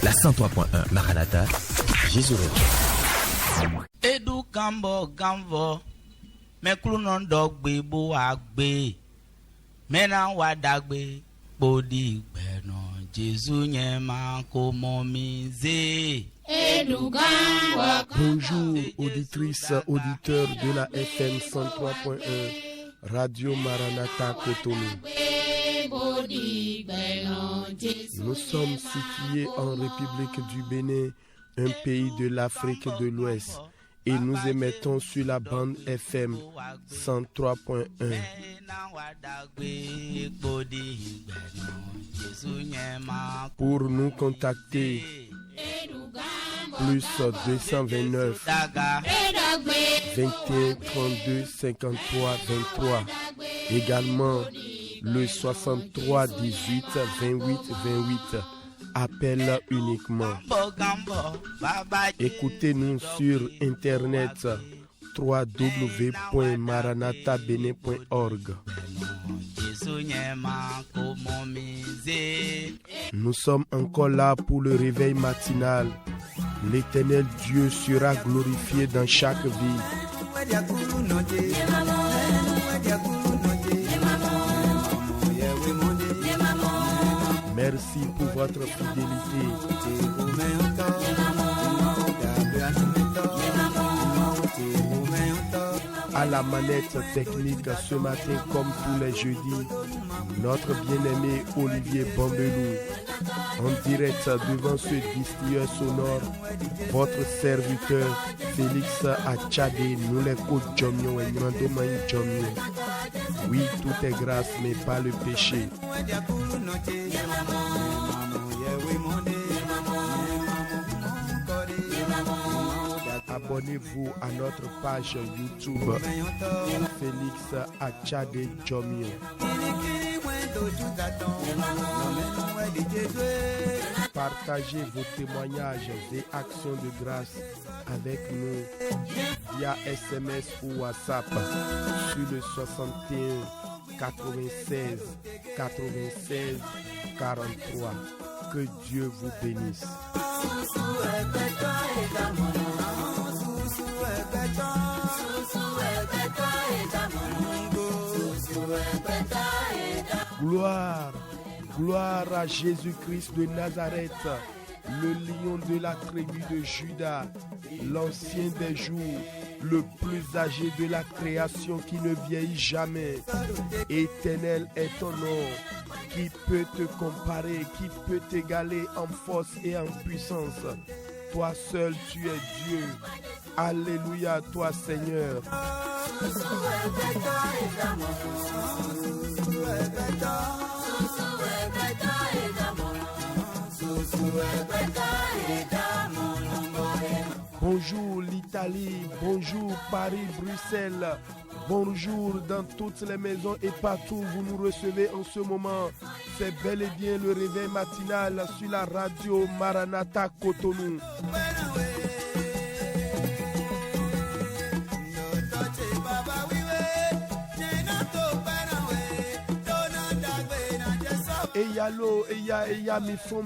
La 103.1 Maranatha, Jésus revient. Edu gambo, meklunon dogbe bo agbe, mena wadagbe, bodi beno, Jésus nyema komomize. Bonjour auditrices, auditeurs de la FM 103.1 Radio Maranatha Cotonou. Nous sommes situés en République du Bénin, un pays de l'Afrique de l'Ouest, et nous émettons sur la bande FM 103.1. Pour nous contacter, plus 229 21 32 53 23. Également le 63 18 28 28. Appel uniquement. Écoutez-nous sur internet www.maranathabenin.org. Nous sommes encore là pour le réveil matinal. L'Éternel Dieu sera glorifié dans chaque vie. Merci pour votre fidélité. À la manette technique ce matin, comme tous les jeudis, notre bien-aimé Olivier Bambelou. En direct devant ce distilleur sonore, votre serviteur Félix Achade, nous les Djomio et Nyandomaï Djomio. Oui, tout est grâce, mais pas le péché. Abonnez-vous à notre page YouTube Félix Achade Djomio. Partagez vos témoignages et actions de grâce avec nous via SMS ou WhatsApp sur le 61 96 96 43. Que Dieu vous bénisse. Gloire, gloire à Jésus-Christ de Nazareth, le lion de la tribu de Juda, l'ancien des jours, le plus âgé de la création qui ne vieillit jamais. Éternel est ton nom. Qui peut te comparer, qui peut t'égaler en force et en puissance? Toi seul tu es Dieu. Alléluia, toi Seigneur. Bonjour l'Italie, bonjour Paris, Bruxelles, bonjour dans toutes les maisons et partout où vous nous recevez en ce moment. C'est bel et bien le réveil matinal sur la radio Maranatha Cotonou. Eyalo, eya mi fon.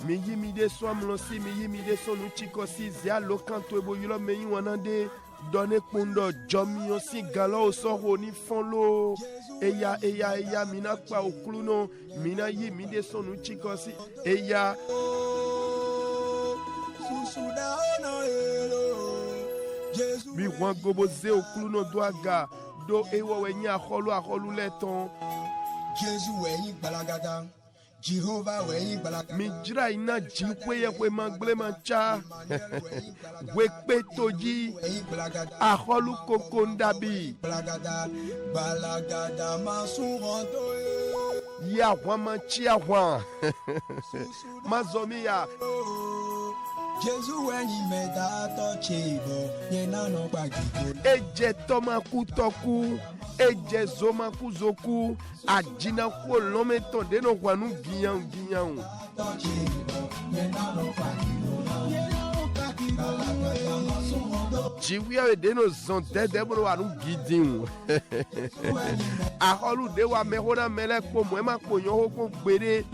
Mi yimi de so amlonsi, mi yimi de so nu chikosi, zia lo kanto ebo yilo me yi wanande, donne kundo, jomi osi galo osoro ni fonlo. Eya, mina kwa okluno, mina yimi de so nu chikosi, eya. Mi wangobo ze okluno doaga, do ewo wenye aholu leton. Jésus weyi balagada. Jehovah weyi balagada. Mi jira ina jikwe ye kwe mangle mancha. Wekpe toji. Aholu kokondabi. Balagada masuronto. Ya wamanchi ya wan. Mazomi ya. Jésus weyi medato chebo. Yena no bagiko. Eje toma kutoku. Eje zoma kuzoku. Adjina ko lome tonde no wanu giyan. Jiwia e deno zonte debro wanu gidin. Aholu de wa mehona mele ko mo ma ko yon ko gbere.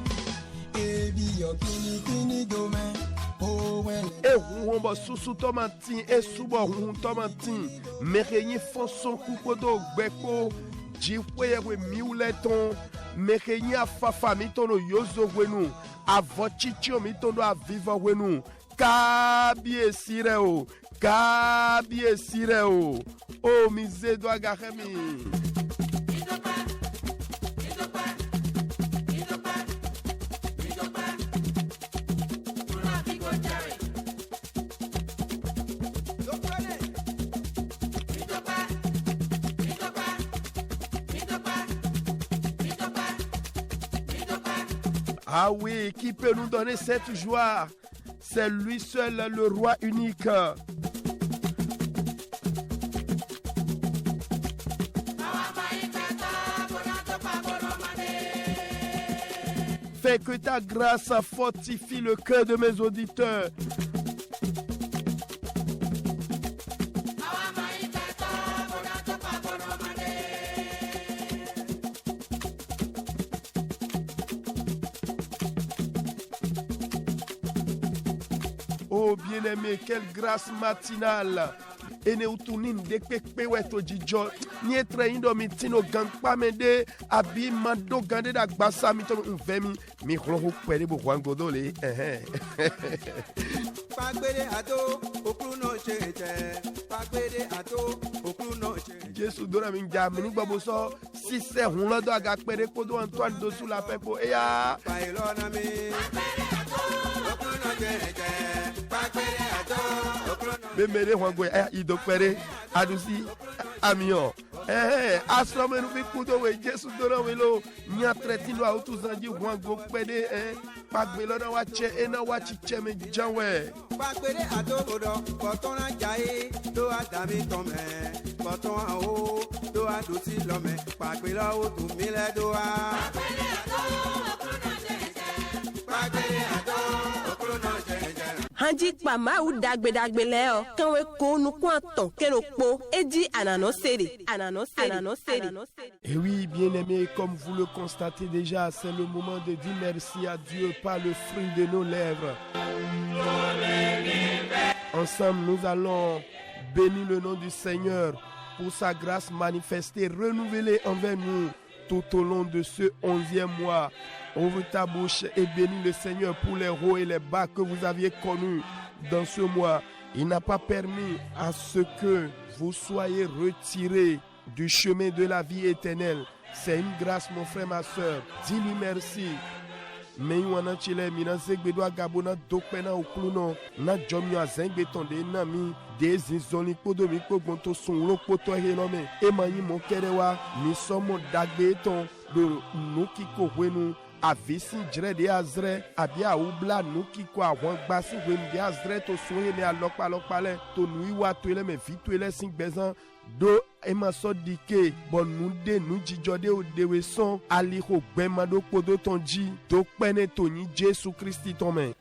baby yo kini domain. Oh well. E rumba susu tomantin e suba rum tomantin. Merenye fonson kukodo gbeko. Jifwe we miuleton. Merenye afafa mitono yozo wenu. Avochicho mitono aviva wenu. Kabie sireo. Kabie sireo. Oh mise do agaremi. Ah oui, qui peut nous donner cette joie? C'est lui seul, le roi unique. Fais que ta grâce fortifie le cœur de mes auditeurs. Oh bien-aimé, quelle grâce matinale. Et ne utunin de pepe weto jijo. Ni etre indo mitino gang pamede abi mando gande da gbasa mito unvemi mi khlo kwere bo wangodole. Pagbede ato okruno cheche. Pagbede ato okruno cheche. Jésus dona mi jam ni gbabo so si se hun lodo aga pere kodo Antoine dosu la pepo eya. Pailona mi. Pagbede ato okruno cheche. Pagbede ato okruno. Bemere wango ido pere adusi amion. Aslomenu bi kudo we Jésus dona we lo nya tretino autu zanji wango pede pagbe lona wa che ena wa chiche me janwe. Pagbede ato odo potona jai do adami tome. Poton o do adusi lome. Pagbe lo o du mile do a. Pagbede ato okruno cheche. Pagbede ato okruno cheche. Hanji pa ma ou dagbe le o kanwe ko nu ko aton kero po eji anano seri. Et oui, bien-aimés, comme vous le constatez déjà, c'est le moment de dire merci à Dieu par le fruit de nos lèvres. Ensemble, nous allons bénir le nom du Seigneur pour sa grâce manifestée, renouvelée envers nous tout au long de ce 11e mois. Ouvre ta bouche et bénis le Seigneur pour les hauts et les bas que vous aviez connus dans ce mois. Il n'a pas permis à ce que vous soyez retirés du chemin de la vie éternelle. C'est une grâce, mon frère, ma soeur. Dis-lui merci. Mais wana chile mina zegbe do agabona dokpena okluno na jomyo azengbe tonde na mi des zoni podo mi kogonto sunlo poto henome e manyi mo kerewa mi somo dagbe ton do nuki ko wenu avisi jre de azre abia ubla nuki ko awon gbasi we mi azre to soye ne alokpa le to nuiwa to ele me vitu ele sin gbezan do ema so dike bon nou de nou jijode o dewe son ali ko gbema do podo tonji do pene toni Jésus Christ ton men.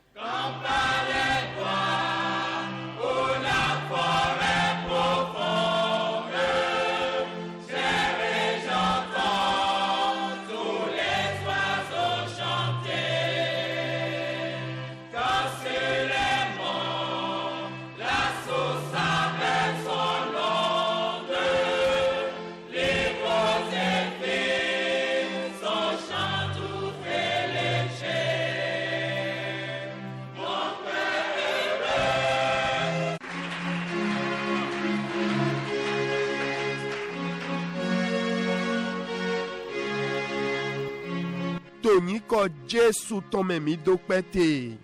Tony ko Jésus ton memi do pete.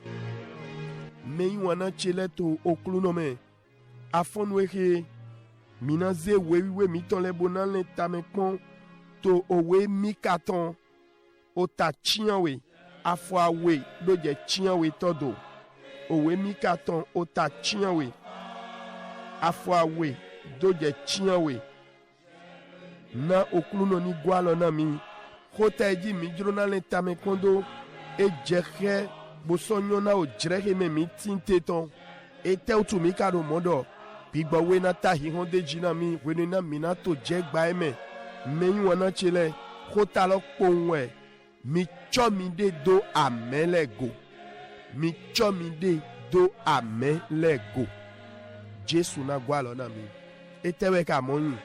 Me wana chele to oklu no me. Afon weke minaze we mi ton le bonan le tamekon to owe mi katon o ta chianwe afwa we do je chianwe todo. Owe mi katon o ta chianwe afwa we do je chianwe na oklu no ni gwalo na mi. Kota eji mi drona le tame kondo e jekhe bosonyo na o jrekhe me mi tinte ton e te utu mi kado modo pigba we na ta hi honde jina mi we na mina to jegba eme me wana chile kota lo ponwe Michomide do amelego. Michomide do amelego. Jesu na gwalo na mi. Etewe ka moni.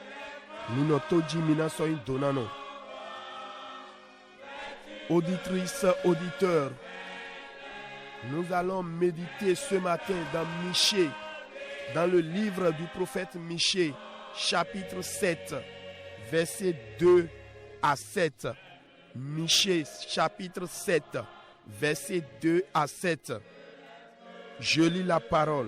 Mino toji mina so in donano. Auditrices, auditeurs, nous allons méditer ce matin dans Michée, dans le livre du prophète Michée, chapitre 7, versets 2 à 7. Michée, chapitre 7, versets 2 à 7. Je lis la parole.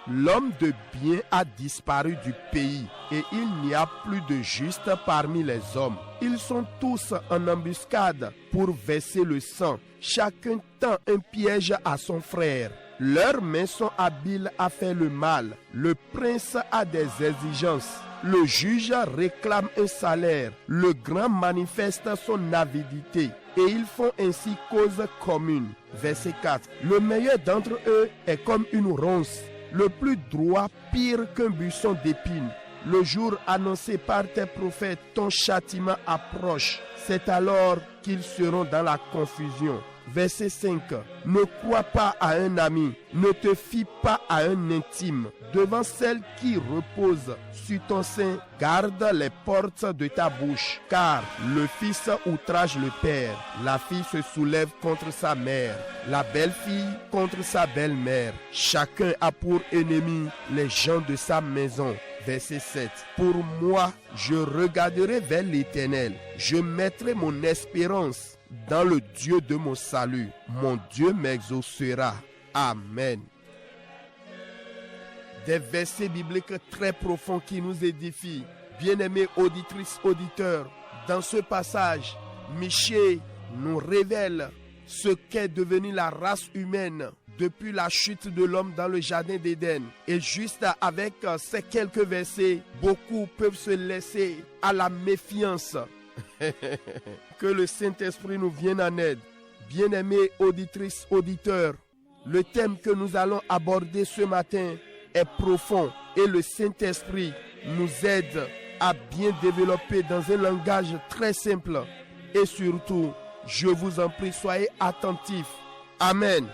L'homme de bien a disparu du pays et il n'y a plus de juste parmi les hommes. Ils sont tous en embuscade pour verser le sang. Chacun tend un piège à son frère. Leurs mains sont habiles à faire le mal. Le prince a des exigences. Le juge réclame un salaire. Le grand manifeste son avidité. Et ils font ainsi cause commune. Verset 4. Le meilleur d'entre eux est comme une ronce. Le plus droit pire qu'un buisson d'épines. Le jour annoncé par tes prophètes, ton châtiment approche. C'est alors qu'ils seront dans la confusion. Verset 5. Ne crois pas à un ami, ne te fie pas à un intime. Devant celle qui repose sur ton sein, garde les portes de ta bouche. Car le fils outrage le père, la fille se soulève contre sa mère, la belle-fille contre sa belle-mère. Chacun a pour ennemi les gens de sa maison. Verset 7. Pour moi, je regarderai vers l'Éternel. Je mettrai mon espérance dans le Dieu de mon salut. Mon Dieu m'exaucera. Amen. Des versets bibliques très profonds qui nous édifient. Bien-aimés auditrices, auditeurs, dans ce passage, Michée nous révèle ce qu'est devenue la race humaine depuis la chute de l'homme dans le jardin d'Éden. Et juste avec ces quelques versets, beaucoup peuvent se laisser à la méfiance. Que le Saint-Esprit nous vienne en aide. Bien-aimés auditrices, auditeurs, le thème que nous allons aborder ce matin est profond et le Saint-Esprit nous aide à bien développer dans un langage très simple. Et surtout, je vous en prie, soyez attentifs. Amen.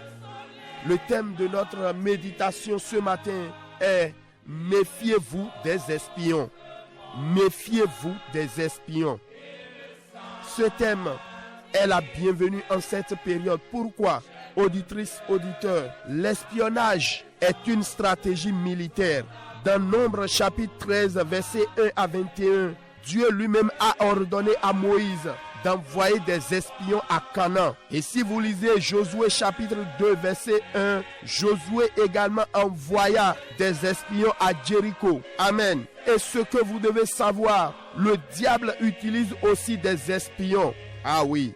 Le thème de notre méditation ce matin est « Méfiez-vous des espions ». Méfiez-vous des espions. Ce thème est la bienvenue en cette période. Pourquoi, auditrices, auditeurs, l'espionnage est une stratégie militaire. Dans Nombre chapitre 13, versets 1 à 21, Dieu lui-même a ordonné à Moïse d'envoyer des espions à Canaan. Et si vous lisez Josué chapitre 2 verset 1, Josué également envoya des espions à Jéricho. Amen. Et ce que vous devez savoir, le diable utilise aussi des espions. Ah oui.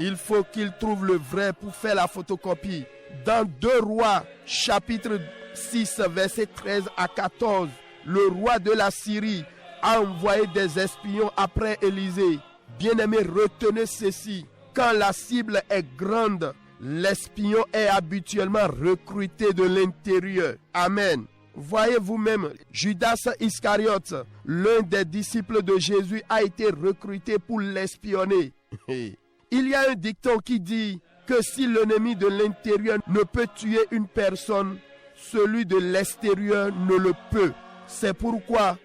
Il faut qu'il trouve le vrai pour faire la photocopie. Dans 2 Rois chapitre 6 verset 13 à 14, le roi de la Syrie a envoyé des espions après Élisée. Bien-aimés, retenez ceci. Quand la cible est grande, l'espion est habituellement recruté de l'intérieur. Amen. Voyez vous-même, Judas Iscariote, l'un des disciples de Jésus, a été recruté pour l'espionner. Il y a un dicton qui dit que si l'ennemi de l'intérieur ne peut tuer une personne, celui de l'extérieur ne le peut. C'est pourquoi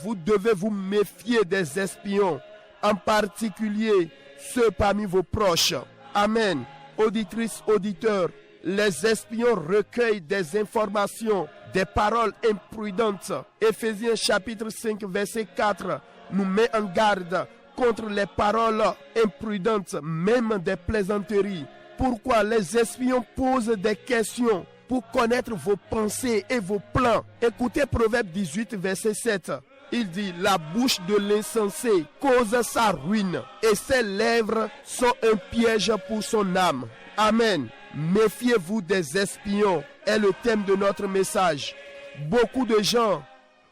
vous devez vous méfier des espions, en particulier ceux parmi vos proches. Amen. Auditrices, auditeurs, les espions recueillent des informations, des paroles imprudentes. Éphésiens chapitre 5 verset 4 nous met en garde contre les paroles imprudentes, même des plaisanteries. Pourquoi les espions posent des questions pour connaître vos pensées et vos plans? Écoutez Proverbe 18 verset 7. Il dit, la bouche de l'insensé cause sa ruine et ses lèvres sont un piège pour son âme. Amen. Méfiez-vous des espions est le thème de notre message. Beaucoup de gens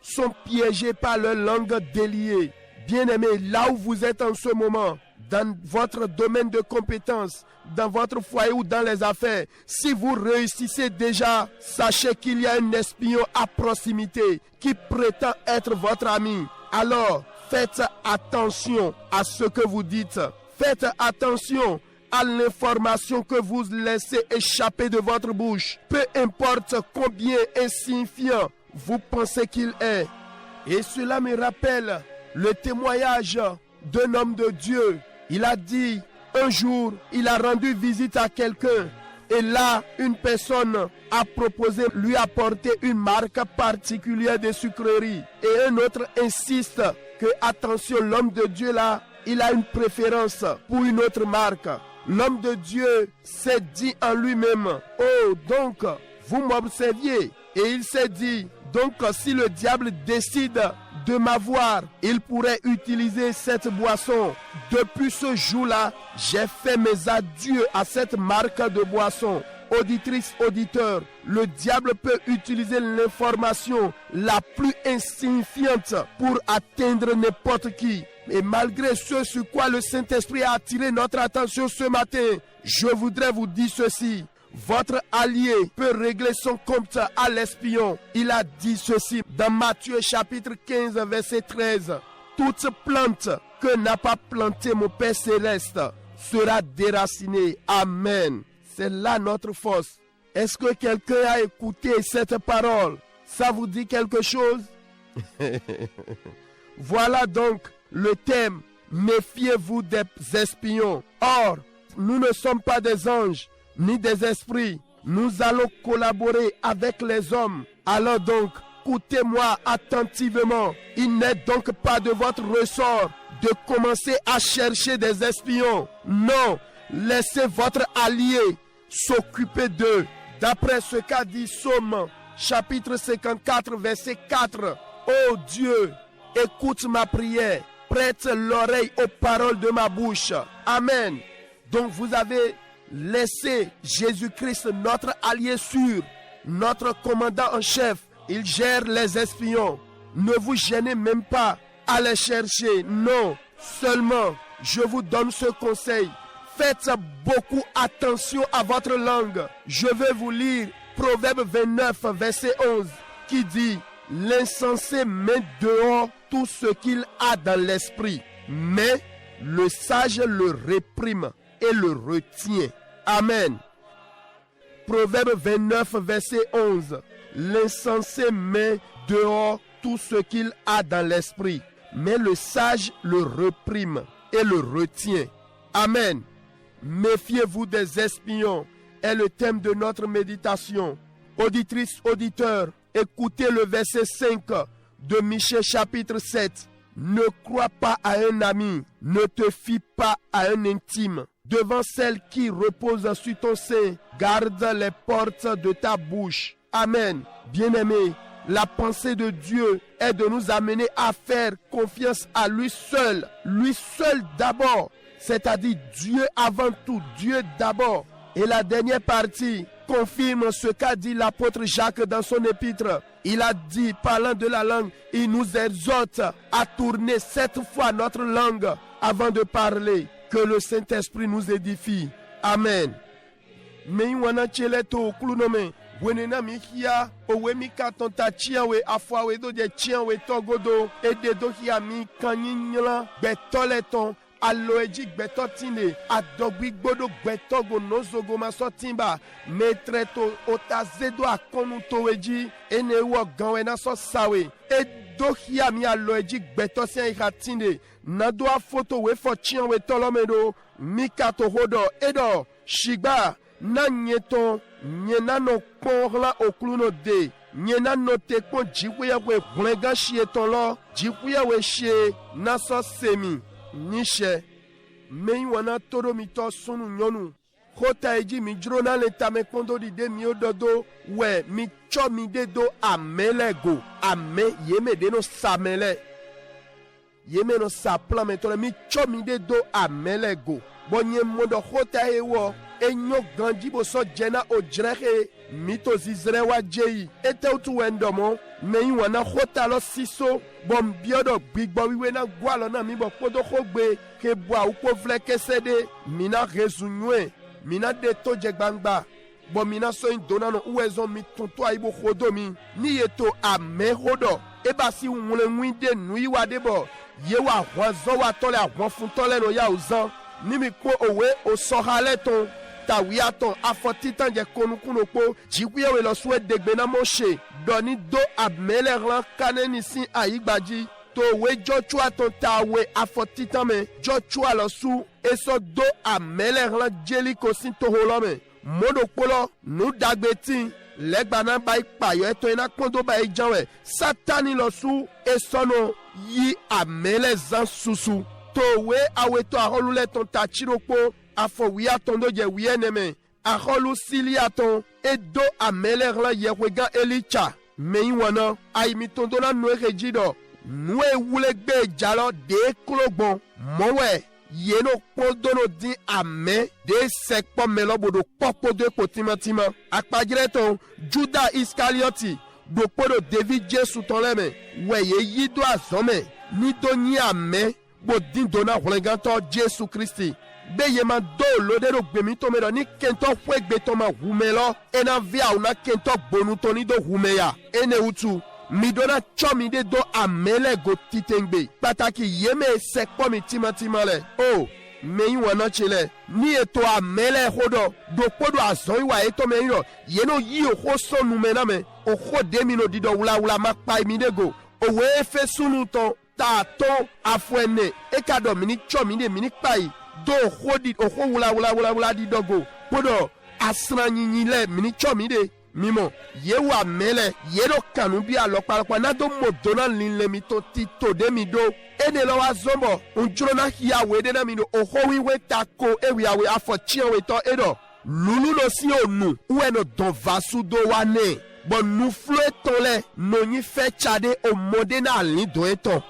sont piégés par leur langue déliée. Bien-aimés, là où vous êtes en ce moment, dans votre domaine de compétence, dans votre foyer ou dans les affaires, si vous réussissez déjà, sachez qu'il y a un espion à proximité qui prétend être votre ami. Alors, faites attention à ce que vous dites. Faites attention à l'information que vous laissez échapper de votre bouche. Peu importe combien insignifiant vous pensez qu'il est. Et cela me rappelle le témoignage d'un homme de Dieu. Il a dit, un jour, il a rendu visite à quelqu'un. Et là, une personne a proposé lui apporter une marque particulière de sucrerie. Et un autre insiste que, attention, l'homme de Dieu là, il a une préférence pour une autre marque. L'homme de Dieu s'est dit en lui-même, oh, donc, vous m'observiez. Et il s'est dit, donc, si le diable décide de m'avoir, il pourrait utiliser cette boisson. Depuis ce jour-là, j'ai fait mes adieux à cette marque de boisson. Auditrice, auditeur, le diable peut utiliser l'information la plus insignifiante pour atteindre n'importe qui. Et malgré ce sur quoi le Saint-Esprit a attiré notre attention ce matin, je voudrais vous dire ceci. Votre allié peut régler son compte à l'espion. Il a dit ceci dans Matthieu chapitre 15 verset 13. Toute plante que n'a pas plantée mon Père Céleste sera déracinée. Amen. C'est là notre force. Est-ce que quelqu'un a écouté cette parole? Ça vous dit quelque chose? Voilà donc le thème. Méfiez-vous des espions. Or, nous ne sommes pas des anges ni des esprits. Nous allons collaborer avec les hommes. Alors donc, écoutez-moi attentivement. Il n'est donc pas de votre ressort de commencer à chercher des espions. Non, laissez votre allié s'occuper d'eux. D'après ce qu'a dit Psaume, chapitre 54, verset 4. Oh Dieu, écoute ma prière. Prête l'oreille aux paroles de ma bouche. Amen. Donc vous avez laissez Jésus-Christ, notre allié sûr, notre commandant en chef. Il gère les espions. Ne vous gênez même pas à les chercher. Non, seulement, je vous donne ce conseil. Faites beaucoup attention à votre langue. Je vais vous lire Proverbe 29, verset 11, qui dit, l'insensé met dehors tout ce qu'il a dans l'esprit, mais le sage le réprime et le retient. Amen. Proverbe 29, verset 11. L'insensé met dehors tout ce qu'il a dans l'esprit, mais le sage le réprime et le retient. Amen. Méfiez-vous des espions est le thème de notre méditation. Auditrice, auditeur, écoutez le verset 5 de Michée chapitre 7. Ne crois pas à un ami, ne te fie pas à un intime. Devant celle qui repose sur ton sein, garde les portes de ta bouche. Amen. Bien-aimés, la pensée de Dieu est de nous amener à faire confiance à lui seul d'abord. C'est-à-dire Dieu avant tout, Dieu d'abord. Et la dernière partie confirme ce qu'a dit l'apôtre Jacques dans son épître. Il a dit, parlant de la langue, il nous exhorte à tourner 7 fois notre langue avant de parler. Que le Saint-Esprit nous édifie. Amen. Meiwana cheleto kulunome. Wenena mikia owe mika tonta chiawe afwawe do de chiawe togodo ede do hia mi kanyinyla betoleton aloeji gbetotine adogbi gbodo gbetogo nozogo masotimba metreto otazedo akonuto weji enewo ganwe na so sawe dohia mi aloeji gbetosian ikatinde nado afoto we fo chian we tolomedo mikato hodo edo shigba na nyeton nyena no ponla okluno de nyena no te kon jipuya we glenga shieton lo jipuya we shie na so semi nishe mei wana toro mito sunu nyonu kota eji mi drona le tame kondo di de mi ododo we mi cho mi de do amelego ame yeme de no samele yeme no sapla metole mi cho mi de do amelego bonye modo kota ewo enyo ganji bo so jena o drehe mito zizre wa jei ete utu wendomo mei wana kota lo siso bom biodo gbigbo wiwe na gwalo na mi bo kodo kogbe ke bwa uko vle kesede mina rezunywe mina de toje gbangba bo mina so indona no uwezo mi tonto aibo khodo mi ni yeto ame hodo eba si unle nwinde nui wa debo ye wa hwazo wa tole ahwon fun tole no ya uzan nimi kpo owe osohale ton tawiaton afotitan je konukuno po jikwiyewe lo suwe degbe na moshe doni do amelerlan kaneni sin ayigbaji to we Joshua ton tawe afotitan me Joshua lo su eso do amelerlan jeliko sin toholome modo polo nu dagbetin legbana ba ipayo eto ina kondo ba ijanwe satani lo su esono yi amele zan susu to we aweto aholule ton tachiropo afo wiaton do je wieneme aholu siliaton edo amelerlan yewega elicha meiwana aimitondo na noe rejido noe wulegbe jalo de klogbon mowe yeno podono di ame de sekpo melobodo popo de potimatima akpajireton Juda Iskarioti do podo David Jesu tonleme weye yido azome ni do ni ame bodin dona hleganto Jesu Christi beye ma do lode do gbemi to me do ni kento fwegbe to ma humelo ena via una kento bonu to ni do humeya ene utu mi dona chomi de do amele go titengbe pataki yeme sekpo mi timatima le o meyi wana chile ni eto amele hodo do podo azoi wa eto meyo yeno yi o so numena me o khode mi no dido wula makpa mi de go o we fe sunu to ta to afwene e ka do mi chomi de mi pai do khodi o kho wula di dogo podo asra nyinyi le mi chomi de mimo yewa mele yero kanu bi alopalapa na do modona linle mi to tito de mi do ene lo wa zombo unjuro na hiya we de na mi do ohowi we tako ewi awe afochi we to edo lulu lo si onu ueno don vasu do wane bon nu flue tole no nyi fe chade o modena lin do eto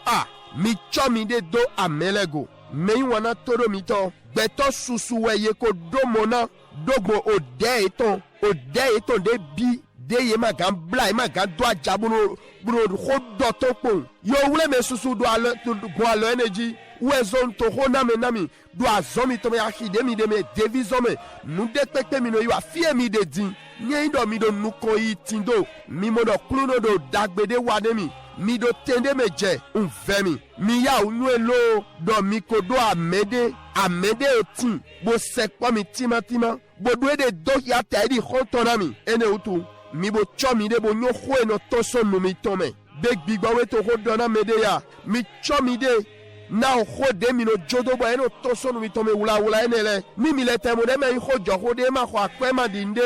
mi chomi de do amelego meyi wana toro mi to beto susu weye ko do mona dogbo ode eton de bi de ye magan bla magan do ajabuno bro ho do to pon yo wule me susu do alo go alo energy wezon to ho na me do azomi to me akide mi de me devizome nu de pepe mi no yo afie mi de din nye do mi do nu ko yi tindo mi mo do kluno do dagbede wade mi do tende me je unvemi mi ya unu elo do mi ko do amede otin bo sekpo mi timatima bodwe de do ya taidi khontonami ene utu mi bo chomi de bo nyo khwe no toso no mi tome big bigba we to hodona mede ya mi chomi de na khode mi no jodo bo eno toso no mi tome wula enele mi le temo de me khojo khode ma khwa kwema dinde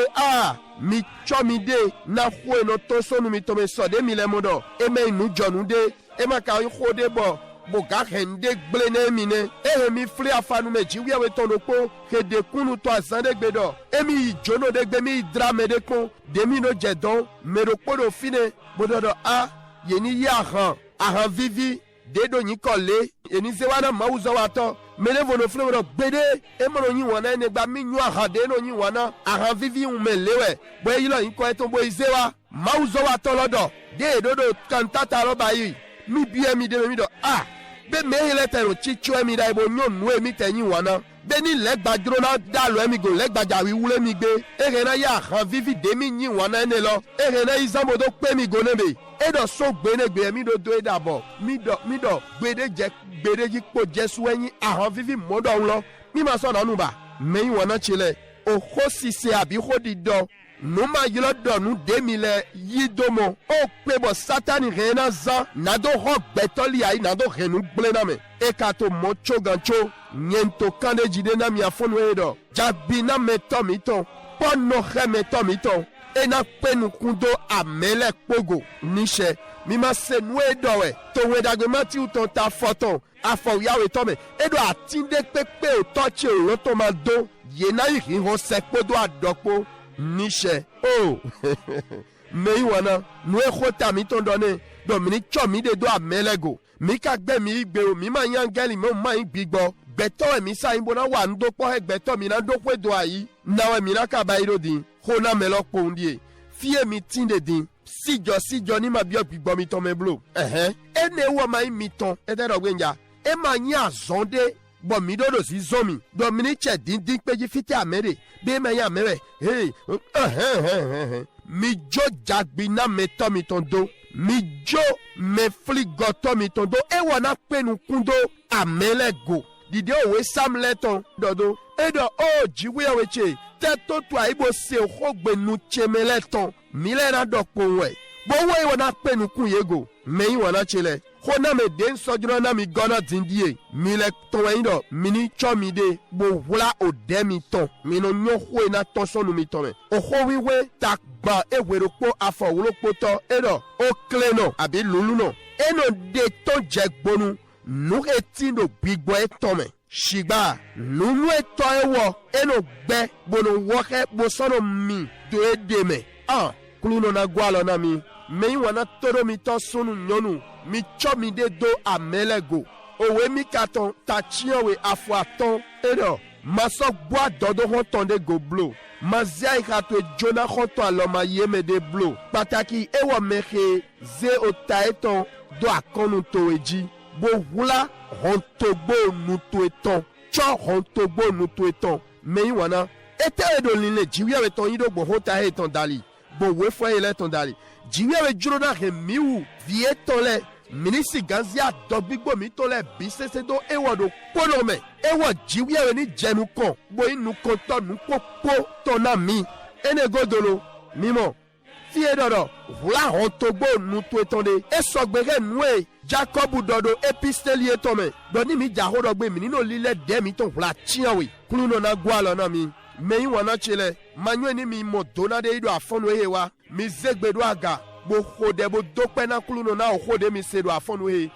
mi chomi de na khwe no toso no mi tome so de mi le modo e me nu jonu de e ma ka khode bo boga hende gblene mine mi fli afanu me jiwi awe tono po hede kunu to azande gbedo emi jono de gbe mi drame de kon de mi no jedon me ro podo fine bododo yeni ya han vivi de do nyi kole eni zewana mauzo wato mele vono fle ro gbede e mo nyi wana ne gba mi nyu de no nyi wana vivi un melewe bo yilo yin ko eton bo izewa mauzo wato lodo de dodo kantata ro bayi mi bie mi de mi do be me hele tero chicho emi da ibo nyonu emi teyin wana be ni legbadro na dalo emi go legbaja wi wule mi gbe ere na ya han vivi de mi yin wana ene lo ere na izamo do pe mi go nebe edo so gbenegbe emi do do edabo mi do gbede ji po jesu eyin han vivi modo nlo mi ma so na nu ba me yin wana chile o khosise abi khodido numa yilo donu demile yidomo o pebo satani rena za nado ho betoli ai nado renu blena me ekato mocho gancho nyento kande jide na mi afonu edo jabina metomito pono remetomito ena penu kundo amele pogo nishe mima senwe dowe to wedagbe mati uton ta foton afo yawe tome edo atinde pepe o toche o roto ma do yena yi ho sekpodo adopo nishe meyi wana nu ekhota mi ton donne Dominique chomi de do amelego mi ka gbe mi igbe o mi ma yan geli mo ma igbigbo gbeto mi sa yin bona wa ndo po gbeto mi na do pe do ayi na mi na ka ba iro din khona melo po ndie fie mi tinde din sijo ni ma bi ogbigbo mi ton me blo ene wo ma mi ton e de rogbe nja e ma yin azonde bo mi dodo si zomi Dominique din peji fiti amere be me ya mere mi jo jagbina meto mi tondo mi jo me fligoto mi tondo e wana penu kundo amelego dide owe sam leton dodo edo o jiwe weche teto tu aibo se hogbe nu cheme leton mile na dokponwe bo we wona penu kun yego meyin wona chele hona me den sojro na mi gona dindie mile ton yindo mini chomide bo wula odemi ton mino nyo hwe na ton sonu mi ton me o ho wiwe tak ba eweropo afọwuropo to edo o kleno abi lulu no eno de ton jegbonu nu etindo gbigbo eton me shigba lulu eto ewo eno gbe bono woke bosono mi do edeme kluno na gwalo na mi meyi wana toro mi to sunu nyonu mi chomi de do amelego owe mi katon ta chianwe afo aton edo maso boa dodo honton de go blow mazia ikato jona honton aloma yeme de blow pataki ewo mehe ze otaeton do akonu to eji bo hula hontogbo nuto eton cho hontogbo nuto eton meyi wana ete edo linle jiwi aweton yido bo hota eton dali bo we fo ele ton dali jiwi awe juro na remiu vie tole minisi ganzia dogbigbo mi tole bisese do ewo do ponome ewo jiwi awe ni jenu kon bo inu kon to nu popo to na mi ene godolo mimo fie dodo vula hontogbo nu to etonde esogbere nue Jacob dodo epistelie tome doni mi jahodo gbe mi nino lile de mi ton vula chiawe kluno na gwalo na mi meyi wana chile manywe ni mi mo donade ido afonu ewa mi zegbe do aga bo khode bo dokpe na kluno na khode mi se do afonu he.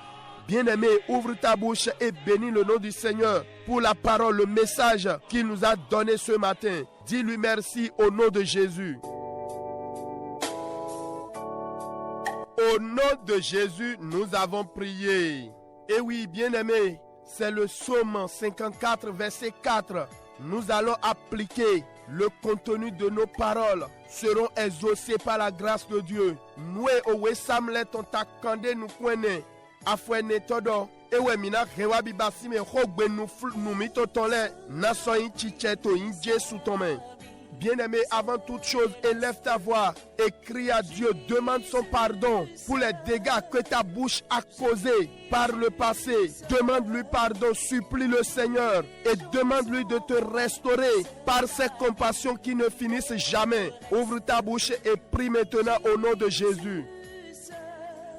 Bien-aimé, ouvre ta bouche et bénis le nom du Seigneur pour la parole, le message qu'il nous a donné ce matin. Dis-lui merci au nom de Jésus. Au nom de Jésus, nous avons prié. Et oui, bien-aimé, c'est le psaume 54, verset 4. Nous allons appliquer le contenu de nos paroles. Seront exaucés par la grâce de Dieu. Nous owe samlet on takande nous kwene. Afwene todo. Ewe mina rewa bibasi me hogbe nous mitotole. Naso in chicheto in Jésus tome. Bien-aimé, avant toute chose, élève ta voix et crie à Dieu, demande son pardon pour les dégâts que ta bouche a causés par le passé. Demande-lui pardon, supplie le Seigneur et demande-lui de te restaurer par ses compassions qui ne finissent jamais. Ouvre ta bouche et prie maintenant au nom de Jésus.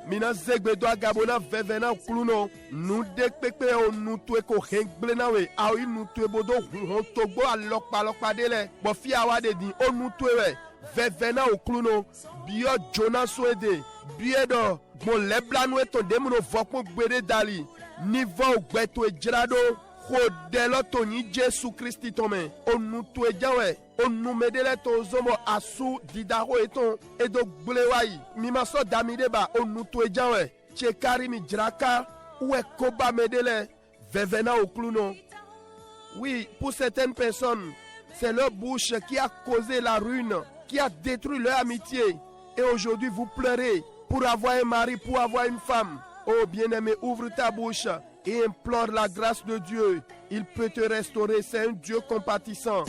Mina zegbe do agabona vevena kluno nu dekpepe o nu tue ko hengle na we awi nu tue bodo hontogbo alokpa dele bo fi awade din o nu tue we vevena o kluno bio Jonas wede biedo mo lebla nu eto demuno vokpo gbede dali nivo gbeto ejrado Kodelo toni Jésus Christi tome onu to ejawe onu medele to zomo asu didaro eton edo glewai mimaso damideba onu to ejawe chekari mi draka ou koba medele vevena okluno. Oui, pour certaines personnes, c'est leur bouche qui a causé la ruine, qui a détruit leur amitié. Et aujourd'hui, vous pleurez pour avoir un mari, pour avoir une femme. Oh bien-aimé, ouvre ta bouche et implore la grâce de Dieu. Il peut te restaurer, c'est un Dieu compatissant.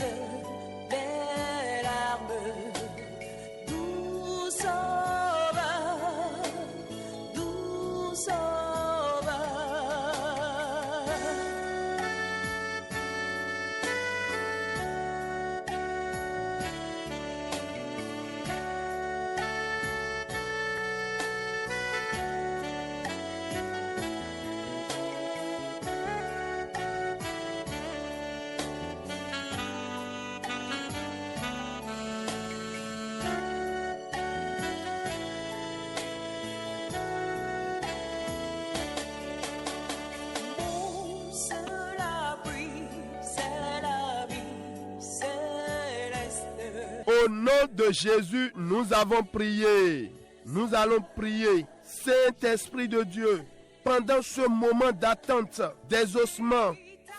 Au nom de Jésus, nous avons prié. Nous allons prier. Saint-Esprit de Dieu, pendant ce moment d'attente, d'exaucement,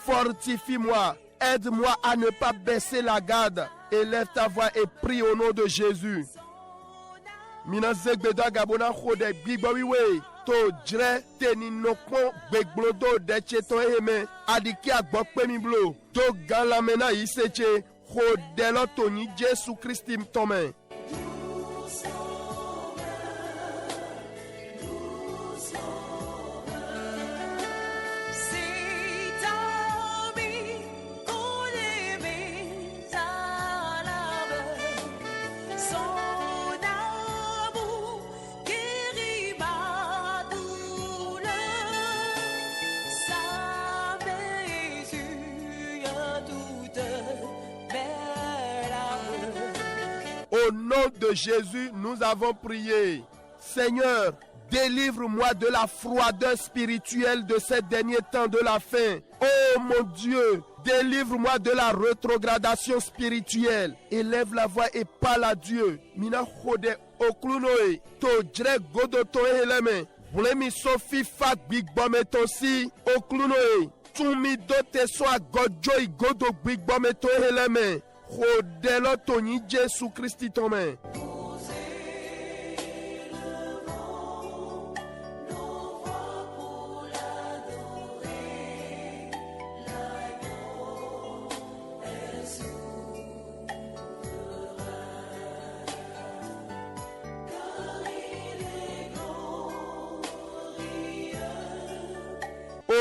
fortifie-moi. Aide-moi à ne pas baisser la garde. Élève ta voix et prie au nom de Jésus. To jre teni nokon begblodo de cheto eme adiki agbokpe mi blo to galamena iseche Kodelo toni Jésus Christi tome. Au nom de Jésus, nous avons prié. Seigneur, délivre-moi de la froideur spirituelle de ces derniers temps de la fin. Oh mon Dieu, délivre-moi de la rétrogradation spirituelle. Élève la voix et parle à Dieu. Mina khode oklunoe to jre godo to heleme. Vlemi sofi fa big bome to si oklunoe. Tumi do te so agojo igodo big bome to heleme. Khode lo to ni Jésus Christ tome.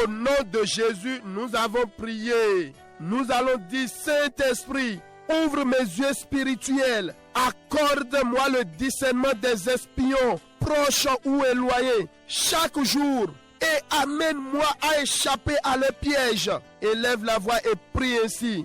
Au nom de Jésus, nous avons prié. Nous allons dire, Saint-Esprit, ouvre mes yeux spirituels. Accorde-moi le discernement des espions, proches ou éloignés, chaque jour. Et amène-moi à échapper à leurs pièges. Élève la voix et prie ainsi.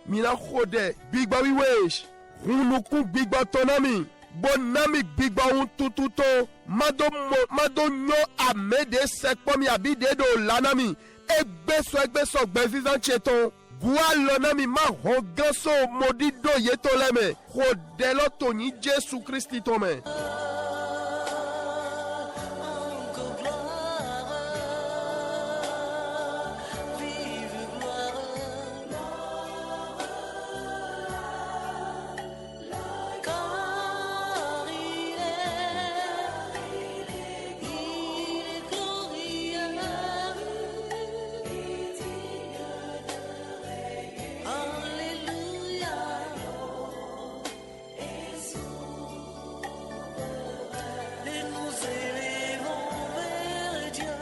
Mina khode, bigba wiwesh. Hunuku bigba tonami. Bonami bigba un tututo. Mado nyo amede sekpomi abide do lanami. Egbeso gbezizan cheton. Gualonami ma honganso modido yetoleme. Hodelo toni Jésus Christ tome.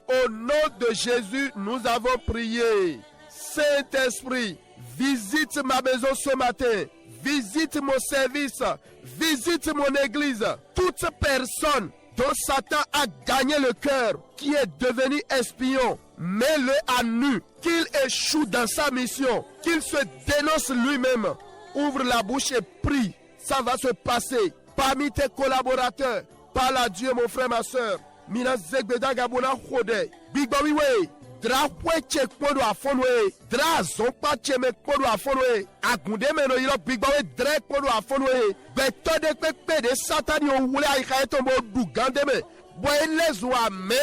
Au nom de Jésus, nous avons prié. Saint-Esprit, visite ma maison ce matin. Visite mon service. Visite mon église. Toute personne dont Satan a gagné le cœur, qui est devenu espion, mets-le à nu. Qu'il échoue dans sa mission. Qu'il se dénonce lui-même. Ouvre la bouche et prie. Ça va se passer. Parmi tes collaborateurs, parle à Dieu, mon frère, ma soeur. Mina zegbeda gabona khode bigba wiwe dra kweche kpodo afonwe dra zompa cheme kpodo afonwe agunde meno yiro bigba we dra kpodo afonwe beto de pepe de satani o wule aika etombo dugande me boy lezu ame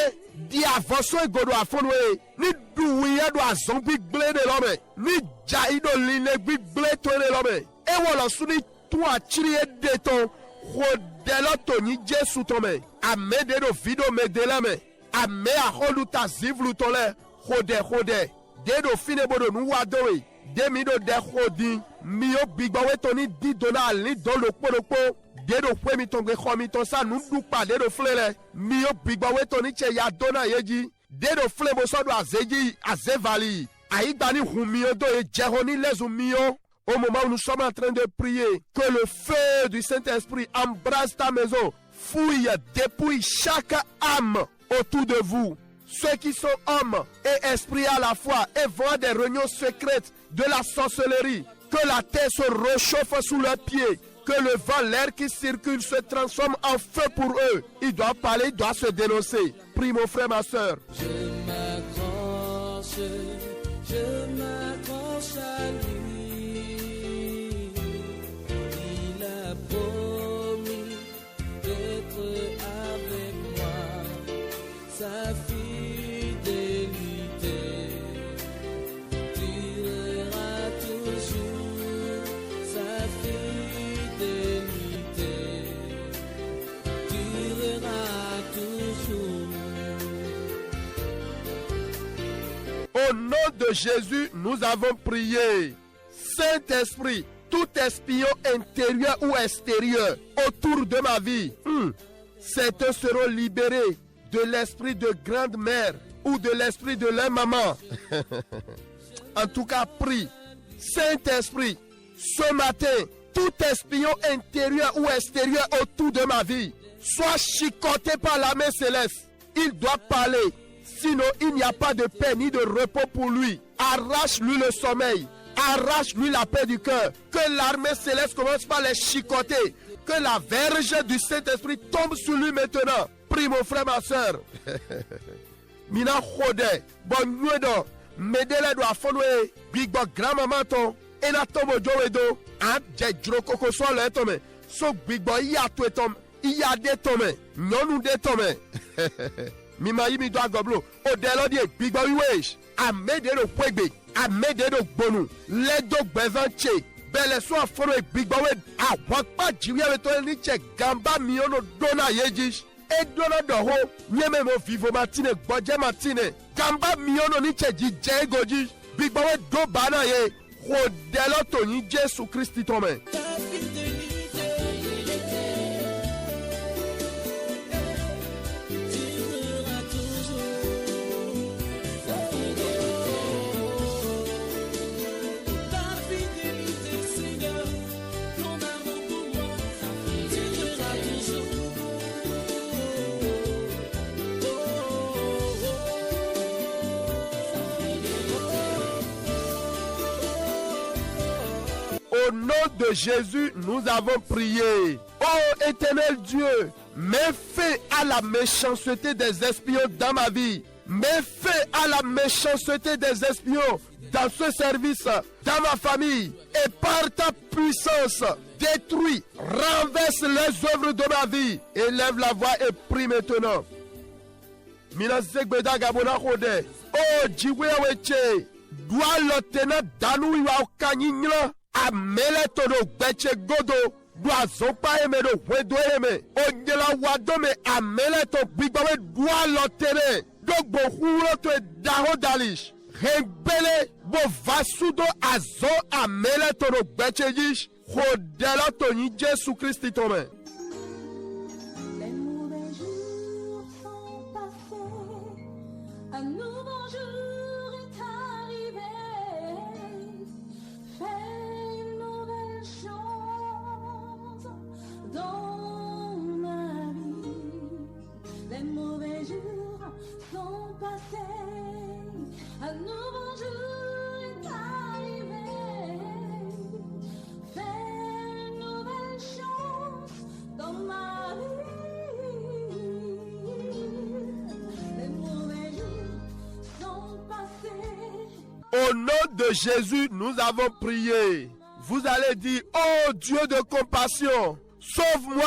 di avanso egodo afonwe ni duwiya do azombi gle de lome ni jaido line gbigle to de lome e wolo suni tu achiri edeton Rodelo toni Jésus tome. Ame de do vido me delame. Ame a holuta zivlu tole. Hode. De do fine bodo nu wadowe. De mi do de hodi. Mio bigbawe toni di dona ali don lo kpo. De do kwe mi tonge khomi ton sa nu dupa de do flele. Mio bigbawe toni che ya dona yeji. De do flebo so do azeji azevali. Aïdani humio do e jehoni lezu mio. Au moment où nous sommes en train de prier, que le feu du Saint-Esprit embrasse ta maison, fouille, dépouille chaque âme autour de vous. Ceux qui sont hommes et esprits à la fois et voient des réunions secrètes de la sorcellerie, que la terre se réchauffe sous leurs pieds, que le vent, l'air qui circule se transforme en feu pour eux. Ils doivent parler, ils doivent se dénoncer. Prie mon frère, ma soeur. Je m'accroche à lui. Sa fidélité durera toujours, sa fidélité durera toujours. Au nom de Jésus, nous avons prié. Saint-Esprit, tout espion intérieur ou extérieur autour de ma vie, certains seront libérés de l'esprit de grande-mère ou de l'esprit de leur maman. En tout cas, prie. Saint-Esprit, ce matin, tout espion intérieur ou extérieur autour de ma vie soit chicoté par la main céleste. Il doit parler, sinon il n'y a pas de paix ni de repos pour lui. Arrache-lui le sommeil, Arrache-lui la paix du cœur. Que l'armée céleste commence par les chicoter. Que la verge du Saint-Esprit tombe sur lui maintenant. Prie mon frère, ma soeur. Mina khode, bon nuedo, medele do afonwe, big bog grand-maman ton, et na tombo jowedo, an djejro koko so le tome, so big boy iya to tome, iya de tome, nyonu de tome. Mima yimi do agoblo, o delo die big boy wesh, a mede do kwegbe, a mede do bonu, le do bezanche, bele so afonwe big boy, a wakpa jiwe to ni che gamba miono dona yejish. Et dona doho, nyeme mo vivo matine, bodje matine, gamba miono ni cheji jegoji, big bawe do bana ye, hodelo toni Jesu Christi tome. Au nom de Jésus, nous avons prié. Ô éternel Dieu, mets fin à la méchanceté des espions dans ma vie. Mets fin à la méchanceté des espions dans ce service, dans ma famille. Et par ta puissance, détruis, renverse les œuvres de ma vie. Élève la voix et prie maintenant. Oh, Jiweweche, dois le tenir dans nous, amele todo beche godo doazo pa eme do wedo eme onyela wadome amele to bigbawe doa lotere dogbo huro to daho dalish rebele bo vasudo azo amele todo beche jish hodela to ni Jesu Christi tome. Les mauvais jours sont passés, un nouveau jour est arrivé. Dans ma vie, les mauvais jours sont passés, un nouveau jour est arrivé. Fais une nouvelle chance dans ma vie. Les mauvais jours sont passés. Au nom de Jésus, nous avons prié. Vous allez dire, oh Dieu de compassion, sauve-moi,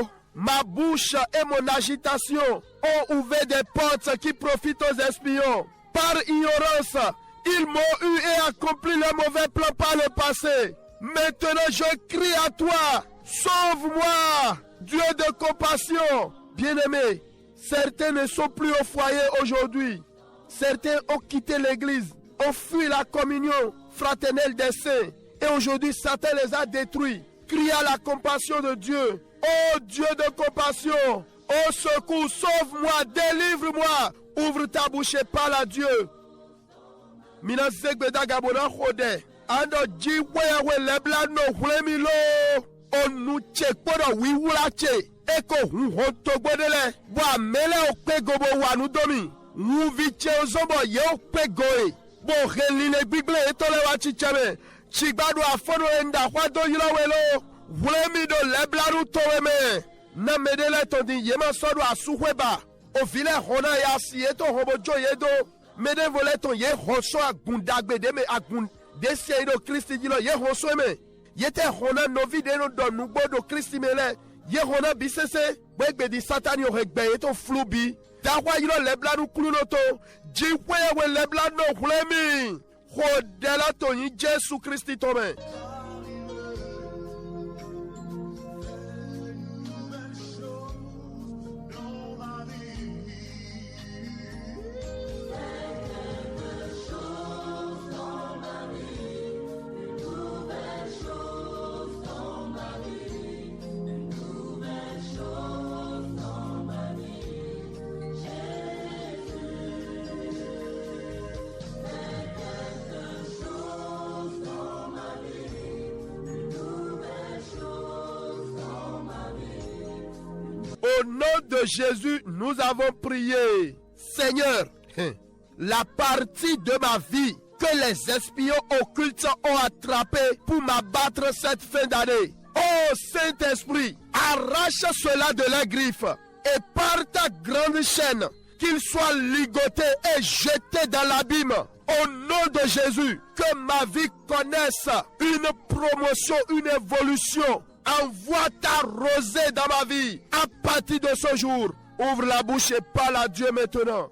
oh, ma bouche et mon agitation ont ouvert des portes qui profitent aux espions. Par ignorance, ils m'ont eu et accompli le mauvais plan par le passé. Maintenant, je crie à toi, sauve-moi, Dieu de compassion. Bien-aimés, certains ne sont plus au foyer aujourd'hui. Certains ont quitté l'église, ont fui la communion fraternelle des saints. Et aujourd'hui, Satan les a détruits. Crie à la compassion de Dieu. Oh Dieu de compassion, au secours, sauve-moi, délivre-moi. Ouvre ta bouche et parle à Dieu. Mina zegbeda gabona khode. Ando jiwewe lebla no hlemilo. Onu chekpodo wiwulache. Eko hunhoto gbodele. Wa mele okpe gobo wanu domi. Wuviche ozombo ye okpe goe. Bo heline bible etole wa chichame. Chigbado afono enda kwado yilawelo. Wlemido leblaru toweme. Na medele tondi yema sodo asuhweba. O vile hona ya sieto hobojo yedo. Mede voleto ye hoso agundagbede me agun desie ido Kristi jilo ye hoso eme. Yete hona novi deno do nugbodo Kristi mele. Ye hona bisese. Begbe di satani o hegbe yeto flubi. Dawa yilo leblaru kulunoto. Jiwe we leblano wlemi. Hodela to yi Jesu Kristi tome. Au nom de Jésus, nous avons prié. Seigneur, la partie de ma vie que que les espions occultes ont attrapé pour m'abattre cette fin d'année. Oh Saint-Esprit, arrache cela de leurs griffes et par ta grande chaîne, qu'ils soient ligotés et jetés dans l'abîme. Au nom de Jésus, que ma vie connaisse une promotion, une évolution. Envoie ta rosée dans ma vie à partir de ce jour. Ouvre la bouche et parle à Dieu maintenant.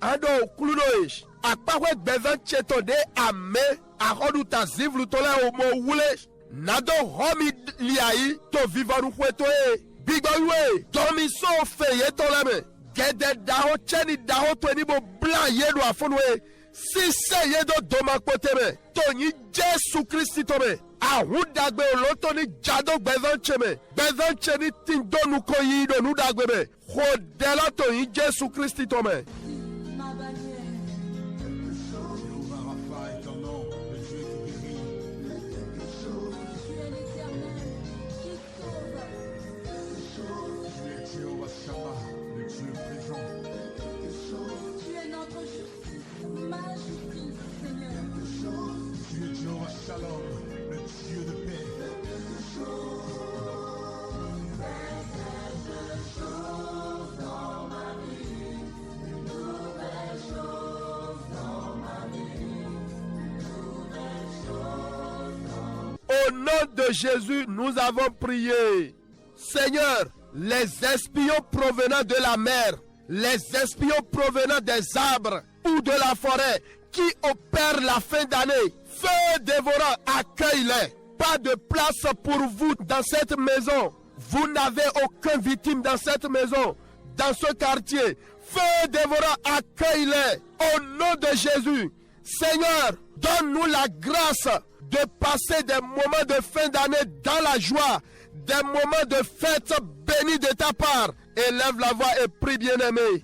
Ando klunoish. Akpawe bevan chetode ame. Ahodu ta zivlu tole omo wule. Nado homi liai to vivaru kwetoe. Bigoywe. Tomi so feye toleme. Gede daho cheni daho to enibo blan yedo afonwe. Si se yedo doma poteme. Toni Jesu Christi tome. Ahudagbe olotoni jado bevancheme. Bevancheni tindonu koyi do nudagbeme. Hodela toni Jesu Christi tome. ma bannière. Jéhovah Rapha est ton nom, le Dieu qui guérit. Tu es l'Éternel qui sauve. Tu es Jéhovah Shammah, le Dieu présent. Tu es notre justice, ma justice, Seigneur. Tu es Jéhovah Shalom, le Dieu de paix. Au nom de Jésus, nous avons prié. Seigneur, les espions provenant de la mer, les espions provenant des arbres ou de la forêt qui opèrent la fin d'année, feu dévorant, accueille-les. Pas de place pour vous dans cette maison. Vous n'avez aucune victime dans cette maison, dans ce quartier. Feu dévorant, accueille-les. Au nom de Jésus, Seigneur, donne-nous la grâce de passer des moments de fin d'année dans la joie, des moments de fête bénis de ta part. Élève la voix et prie, bien-aimé.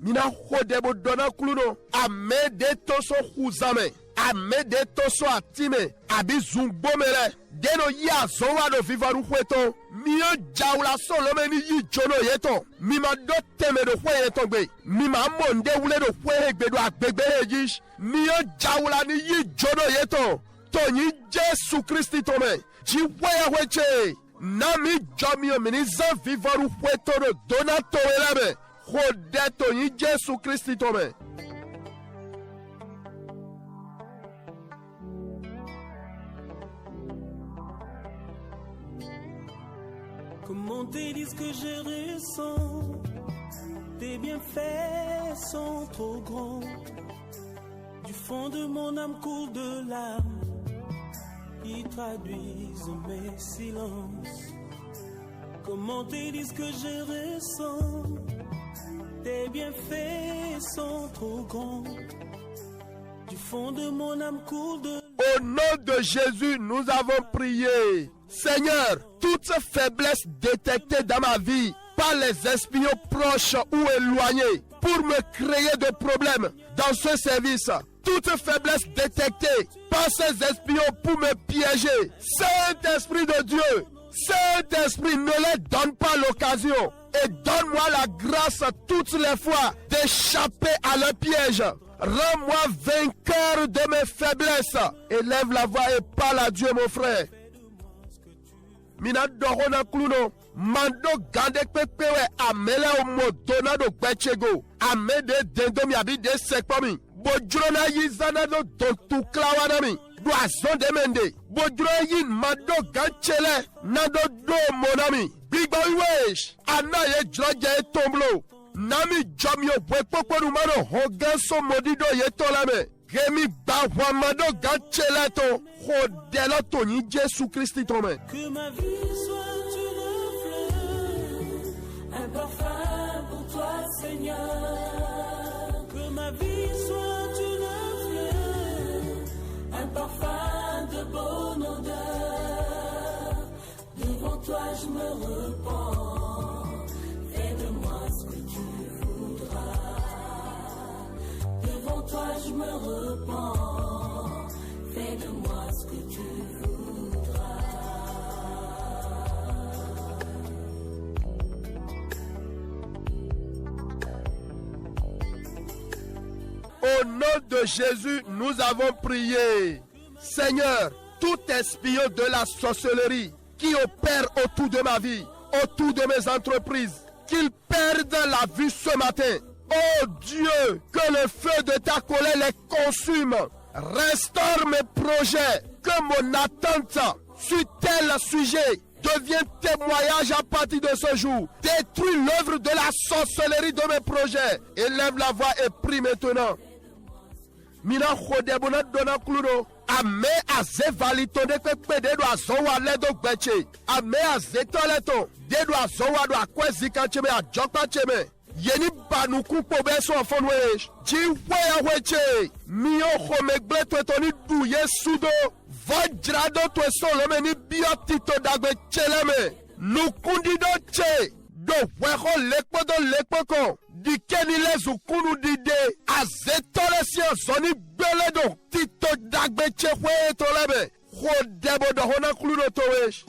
Mina hodebo dona kluno amede toso huzame amede toso atime abi zungbomele deno ya zowa do vivaru hweto mio jaula solome ni yi jono yeto mima do teme do hwe yeto gbe mima monde wule do hwe gbe do agbegbe yish mio jaula ni yi jono yeto Tony Jesu Christi tome ji hwe hweche nami jomio mini zan vivaru hweto do donato elebe Rodeto ni Jesu Christi tome. Comment te dire ce que je ressens? Tes bienfaits sont trop grands. Du fond de mon âme coule de larmes qui traduisent mes silences. Comment te dire ce que je ressens? Tes bienfaits sont trop grands. Du fond de mon âme coule de... Au nom de Jésus, nous avons prié. Seigneur, toute faiblesse détectée dans ma vie par les espions proches ou éloignés pour me créer des problèmes dans ce service, toute faiblesse détectée par ces espions pour me piéger, Saint-Esprit de Dieu, Saint-Esprit, ne leur donne pas l'occasion et donne-moi la grâce toutes les fois d'échapper à leur piège. Rends-moi vainqueur de mes faiblesses. Élève la voix et parle à Dieu, mon frère. Mina dorona kluno mando gande pepewe amele omo donado gbechego amede dendomi abi de sekpomi bojrona yizana do dontu klawanami do azon demende bojro yin mando ganchele nado do monami bigbo wish anaye jroje tomblo nami jomyo bwepoporu mano hoganso modido yetolame Rémi Bawamado Ganchelato, Rodelato ni Jésus Christ tome. Que ma vie soit une fleur, un parfum pour toi, Seigneur. Que ma vie soit une fleur, un parfum de bonne odeur. Devant toi, je me repens. Fais de moi ce que tu voudras. Devant toi, je me repens. Fais de moi ce que tu voudras. Au nom de Jésus, nous avons prié. Seigneur, tout espion de la sorcellerie qui opère autour de ma vie, autour de mes entreprises, qu'ils perdent la vue ce matin. Oh Dieu, que le feu de ta colère les consume. Restaure mes projets, que mon attente sur tel sujet devienne témoignage à partir de ce jour. Détruis l'œuvre de la sorcellerie de mes projets. Élève la voix et prie maintenant. Mina khodebona dona kludo. Ame azevalitonde kwekpe dedo azowa ledo gbeche. Ame azetoleton dedo azowa do akwezika cheme ajokpa cheme. Yeni banuku pobe so fonwe. Ji weya weche. Mio khomegble twetoni du yesudo. Vajrado to solome ni biotito dagbe cheleme. Nukundido che. Do weho lekpodo lekpoko. Dikeni lezu kunu dide. Azetole si zoni beledo. Tito dagbe chekwe tolebe. Khodebo do hona kludo towesh.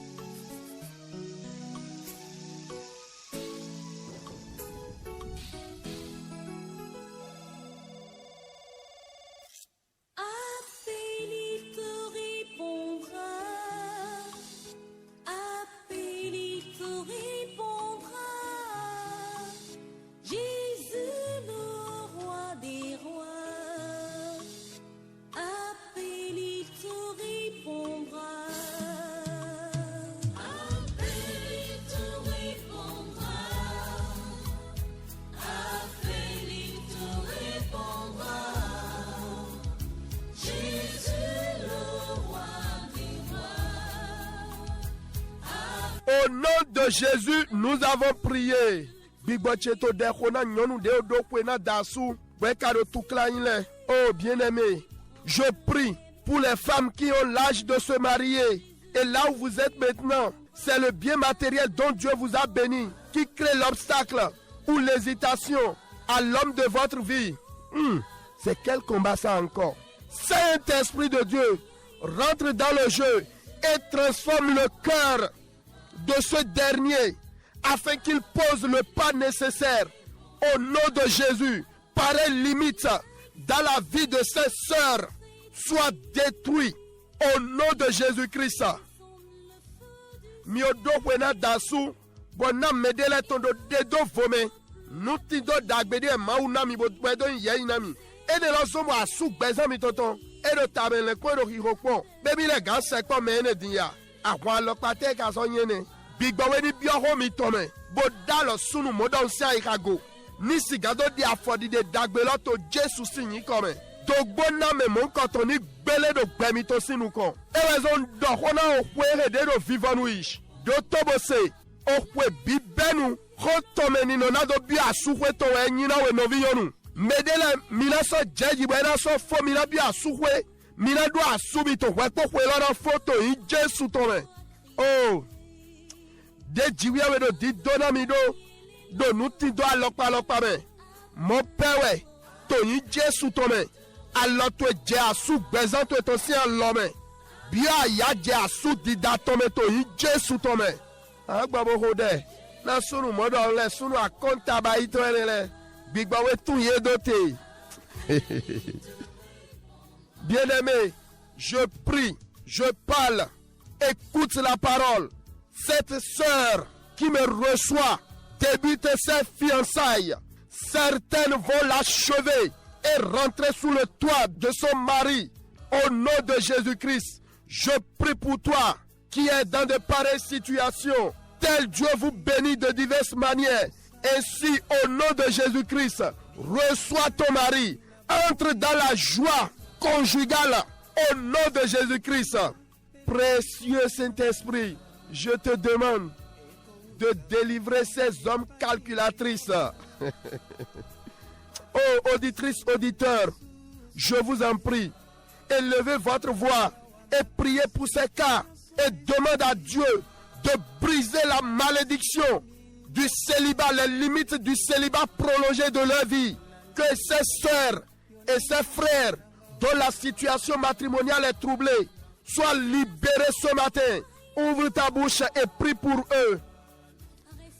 Au nom de Jésus, nous avons prié. Oh bien-aimé, je prie pour les femmes qui ont l'âge de se marier. Et là où vous êtes maintenant, c'est le bien matériel dont Dieu vous a béni qui crée l'obstacle ou l'hésitation à l'homme de votre vie. C'est quel combat ça encore? Saint-Esprit de Dieu, rentre dans le jeu et transforme le cœur de ce dernier afin qu'il pose le pas nécessaire au nom de Jésus. Pareille limite dans la vie de ses sœurs soit détruit au nom de Jésus-Christ. Miodo wena dasu bona medele tondo dedo vome nutido dagbede mauna mi bodwedo yeinami ene loso mo asu gbeza mi tonton ero tabele kwero hihokpo bebi le gan sekpo me ene dinya àwọn alopate ka so yene bigbawe ni bi oho mi tome bodalo sunu modon si aikago ni sigado di afodide dagbelo to Jesu sinyi kome dogbo na me mon koton ni gbele do gbemi to sinu kon ewezon do hona okwere de do vivonu ish do tobose okwe bibenu khotome ni nona do bi asukwe to enyina we noviyonu medele mina so jeji bena so fo mina bi asukwe mina do asubi to we pokwe lona foto yi Jesu tome oh de jiwe we do di dona mi do nuti do alopa me mo pewe to yi Jesu tome alo to je asu gbezan to to si alome bi aya je asu dida tome to yi Jesu tome agbabo hode na sunu modo le sunu akonta ba ito ele gbigba we tun ye dote. Bien-aimé, je prie, je parle, écoute la parole. Cette sœur qui me reçoit débute ses fiançailles. Certaines vont l'achever et rentrer sous le toit de son mari. Au nom de Jésus-Christ, je prie pour toi qui es dans de pareilles situations. Tel Dieu vous bénit de diverses manières. Ainsi, au nom de Jésus-Christ, reçois ton mari. Entre dans la joie conjugale. Au nom de Jésus-Christ. Précieux Saint-Esprit, je te demande de délivrer ces hommes calculatrices. Oh, auditrices, auditeurs, je vous en prie, élevez votre voix et priez pour ces cas et demande à Dieu de briser la malédiction du célibat, les limites du célibat prolongé de leur vie. Que ces sœurs et ces frères dont la situation matrimoniale est troublée soient libérés ce matin. Ouvre ta bouche et prie pour eux.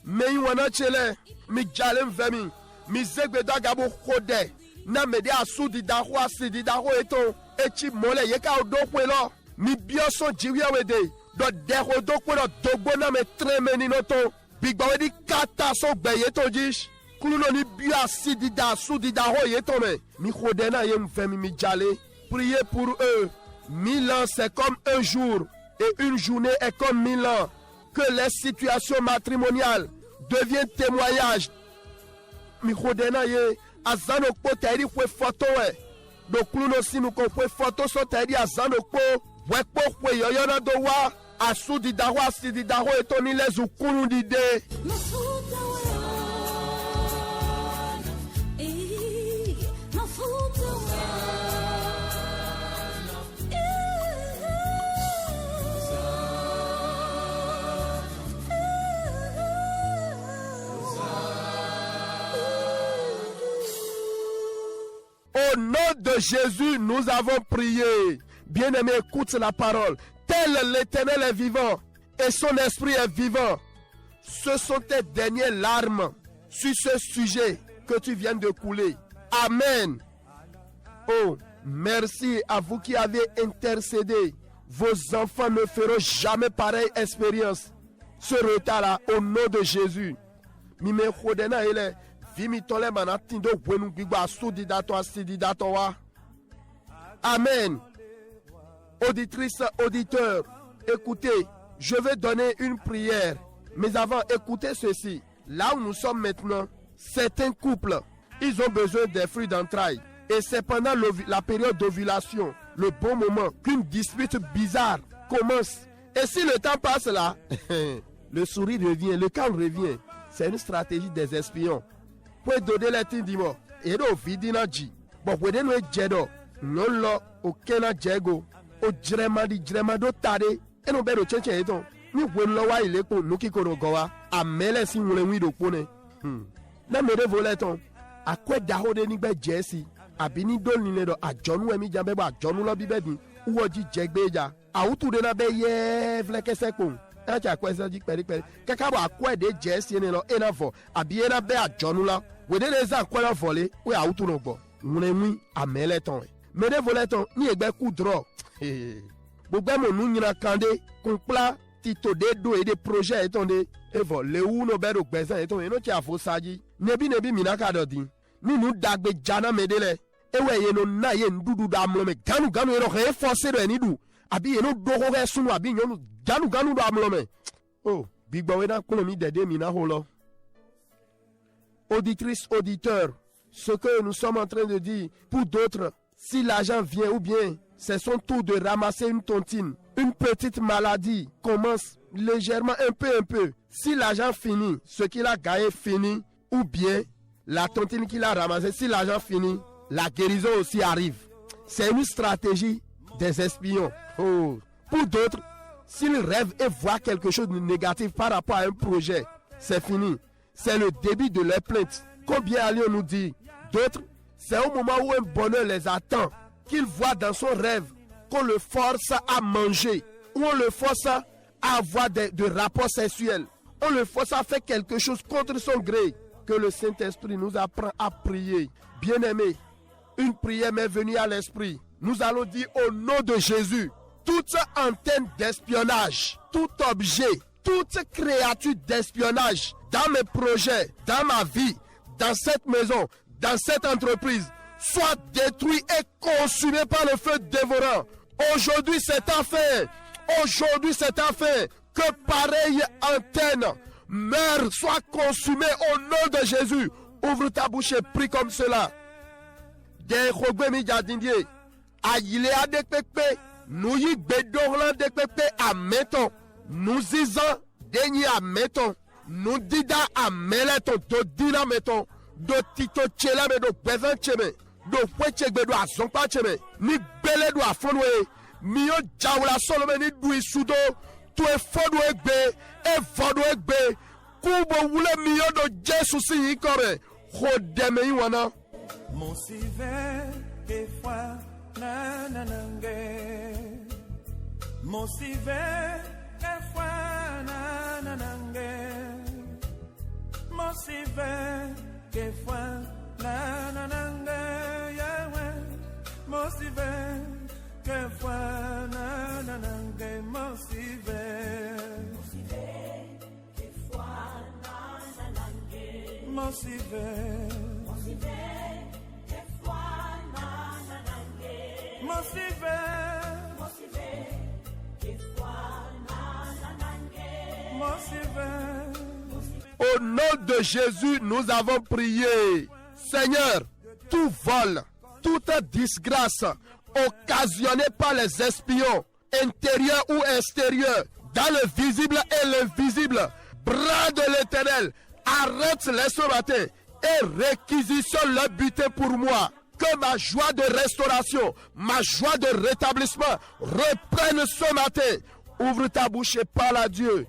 Mi wana chele, mi jalem vemi, mi zegbe dagabo kode, na mede asu didaho asi didaho eto echi mole ye ka odokwe lo mi bioso jiwi awede do deho dokwe do dogbo na me treme ni noto bigba wedi kata so gbeye to jish kuluno ni bio asi dida asu didaho ye to me mi khodena ye mfemi mi jale. Priez pour eux. 1000 ans c'est comme un jour et une journée est comme 1000 ans. Que les situations matrimoniales deviennent témoignages. Mi khodena ye azano ko teri kwe photo we. Do kuluno sinu ko kwe photo so teri azano ko we ko kwe yoyona do wa asu didaho asi didaho etoni les ukunu dide. Au nom de Jésus, nous avons prié. Bien-aimé, écoute la parole. Tel l'Éternel est vivant et son esprit est vivant. Ce sont tes dernières larmes sur ce sujet que tu viens de couler. Amen. Oh, merci à vous qui avez intercédé. Vos enfants ne feront jamais pareille expérience. Ce retard-là, au nom de Jésus. Mime khodena ele. Amen. Auditrices, auditeurs, écoutez, je vais donner une prière. Mais avant, écoutez ceci. Là où nous sommes maintenant, certains couples, ils ont besoin des fruits d'entrailles. Et c'est pendant la période d'ovulation, le bon moment, qu'une dispute bizarre commence. Et si le temps passe là, le sourire revient, le calme revient. C'est une stratégie des espions. Pour donner les tindimo, et do vidinaji. Bon, vous devez jedo, non lo, okena jego, o dremado tade, et non bedo cheche eton. Ni wolo wa ileko, nuki korogowa, a mele si wule wido pone. Na mede voleton, a kwe dahode ni be jesi, a bini dol ni nedo, a jonu emi jambe ba jonu lo bibedi, uoji jegbeja, a utu de na be ye vleke sekon. Acha kwesa dik peri kakabo akwa de jesi ne lo enafo abiena be ajonu la we de les akwa volé we auto no gbo nremi ameleton me de voleton ni egbe ku draw gbogbo mo nu nyina kande kunpla tito de do e de projet etonde evo le wu no be do gbezan eton e no ti afosaji nebi minaka dodin ni nu dagbe jana medele ewe ye no na ye ndudu da amlo me ganu e ro he forcer do eni du abi ye no dogo re sunu abi nyonu ganu do amlome. Oh, big bawena kolomi dede mina holo. Auditrice, auditeur, ce que nous sommes en train de dire, pour d'autres, si l'argent vient ou bien c'est son tour de ramasser une tontine, une petite maladie commence légèrement un peu. Si l'argent finit, ce qu'il a gagné finit, ou bien la tontine qu'il a ramassée, si l'argent finit, la guérison aussi arrive. C'est une stratégie des espions. Oh, pour d'autres, s'ils rêvent et voient quelque chose de négatif par rapport à un projet, c'est fini. C'est le début de leur plainte. Combien allons nous dire? D'autres, c'est au moment où un bonheur les attend, qu'ils voient dans son rêve qu'on le force à manger, ou on le force à avoir des rapports sexuels, on le force à faire quelque chose contre son gré, que le Saint-Esprit nous apprend à prier. Bien-aimés, une prière m'est venue à l'esprit. Nous allons dire au nom de Jésus, toute antenne d'espionnage, tout objet, toute créature d'espionnage dans mes projets, dans ma vie, dans cette maison, dans cette entreprise, soit détruit et consumé par le feu dévorant. Aujourd'hui, c'est affaire. Aujourd'hui, c'est affaire. Que pareille antenne meure, soit consumée au nom de Jésus. Ouvre ta bouche et prie comme cela. Aïle adekpepe, nous y bedorlan dekpepe ameton, nous disons denye ameton, nous dida ameleton, do dina meton, do tito chela me do bezan cheme, do fweche gbe do azonpa cheme, ni bele do afonwe, miyo jawla solome ni du isudo, tu e fodo egbe, e fodo egbe, kubo wule miyo do Jesu si yikore, hodeme yiwana. Mon siver et foi. Na na nange, mon siver que foi na na nange, mon siver que foi na na nange. Au nom de Jésus, nous avons prié. Seigneur, tout vol, toute disgrâce occasionnée par les espions, intérieurs ou extérieurs, dans le visible et l'invisible, bras de l'Éternel, arrête-les ce matin et réquisitionne le butin pour moi. Que ma joie de restauration, ma joie de rétablissement reprenne ce matin. Ouvre ta bouche et parle à Dieu.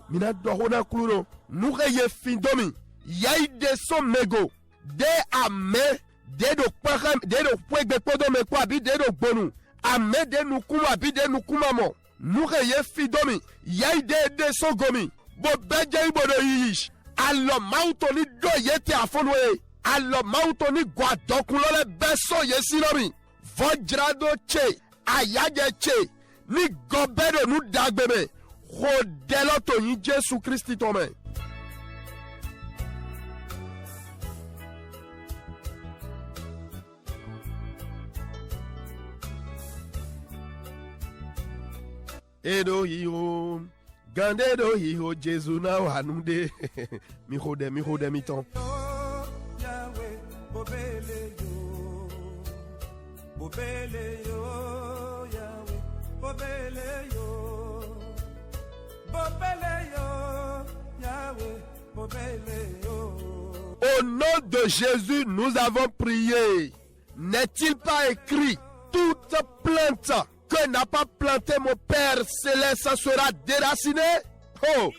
Mina dohona kluno, nous reye findomi, yai de son mego, de ame, de do paham, de do pwegbe podo me kwa bi de do bonu, ame de nukuma bi de nukumamo, nous reye findomi, yai de son gomi, bo beje ibodo yish, allo mautoni do yete afonwe, allo mautoni gwa dokulole beso yesilomi, vojrado che, ayaje che, ni gobedo nu dagbeme, Rodeloto yi Jésus Christ tome. Edo hiho, gande do hiho Jésus na wanude. Mi hode mi ton. Yahweh, bobele yo, bobele yo, Yahweh, bobele yo. Au nom de Jésus, nous avons prié. N'est-il pas écrit, toute plante que n'a pas planté mon Père céleste sera déracinée? Oh,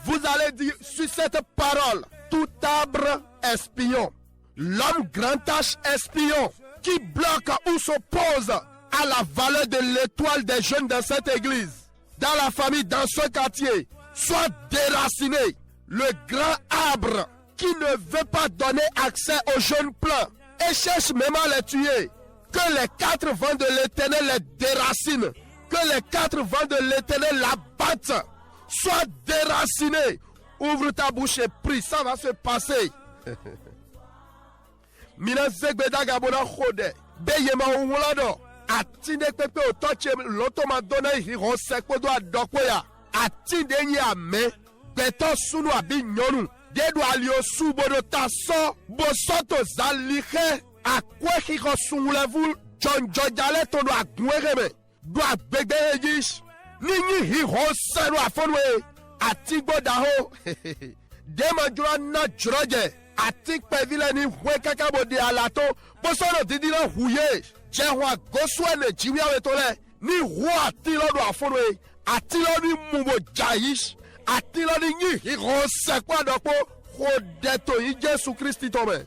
vous allez dire sur cette parole, tout arbre espion, l'homme grand H espion, qui bloque ou s'oppose à la valeur de l'étoile des jeunes dans cette église, dans la famille, dans ce quartier, soit déraciné. Le grand arbre qui ne veut pas donner accès aux jeunes plants et cherche même à les tuer. Que les quatre vents de l'Éternel les déracinent. Que les quatre vents de l'Éternel la battent. Soit déraciné. Ouvre ta bouche et prie, ça va se passer. Mina zegbeda gabona khode. Beyema unwulado. Atinde pepe otoche lotoma dona hiro sekpo do adokweya. Atinde nyi ame. Beto sunu abi nyonu. Dedo alio subodo taso. Bosoto zaliche. Akwe hiro sunlevu. John Jojale tono agwereme. Do agbegbe yish. Nini hiro senu afonwe. Atigbo daho. Demajura na jroje. Atik pevile ni hwe kakabode alato. Bosono didina huye. Jehwa goswe Nigeria wetole. Ni hwa atilo do afonwe. Atilo ni mubo jaish. Atilo ni nyi hiro sekwa dopo. Hodeto yi Jesu Christi tome.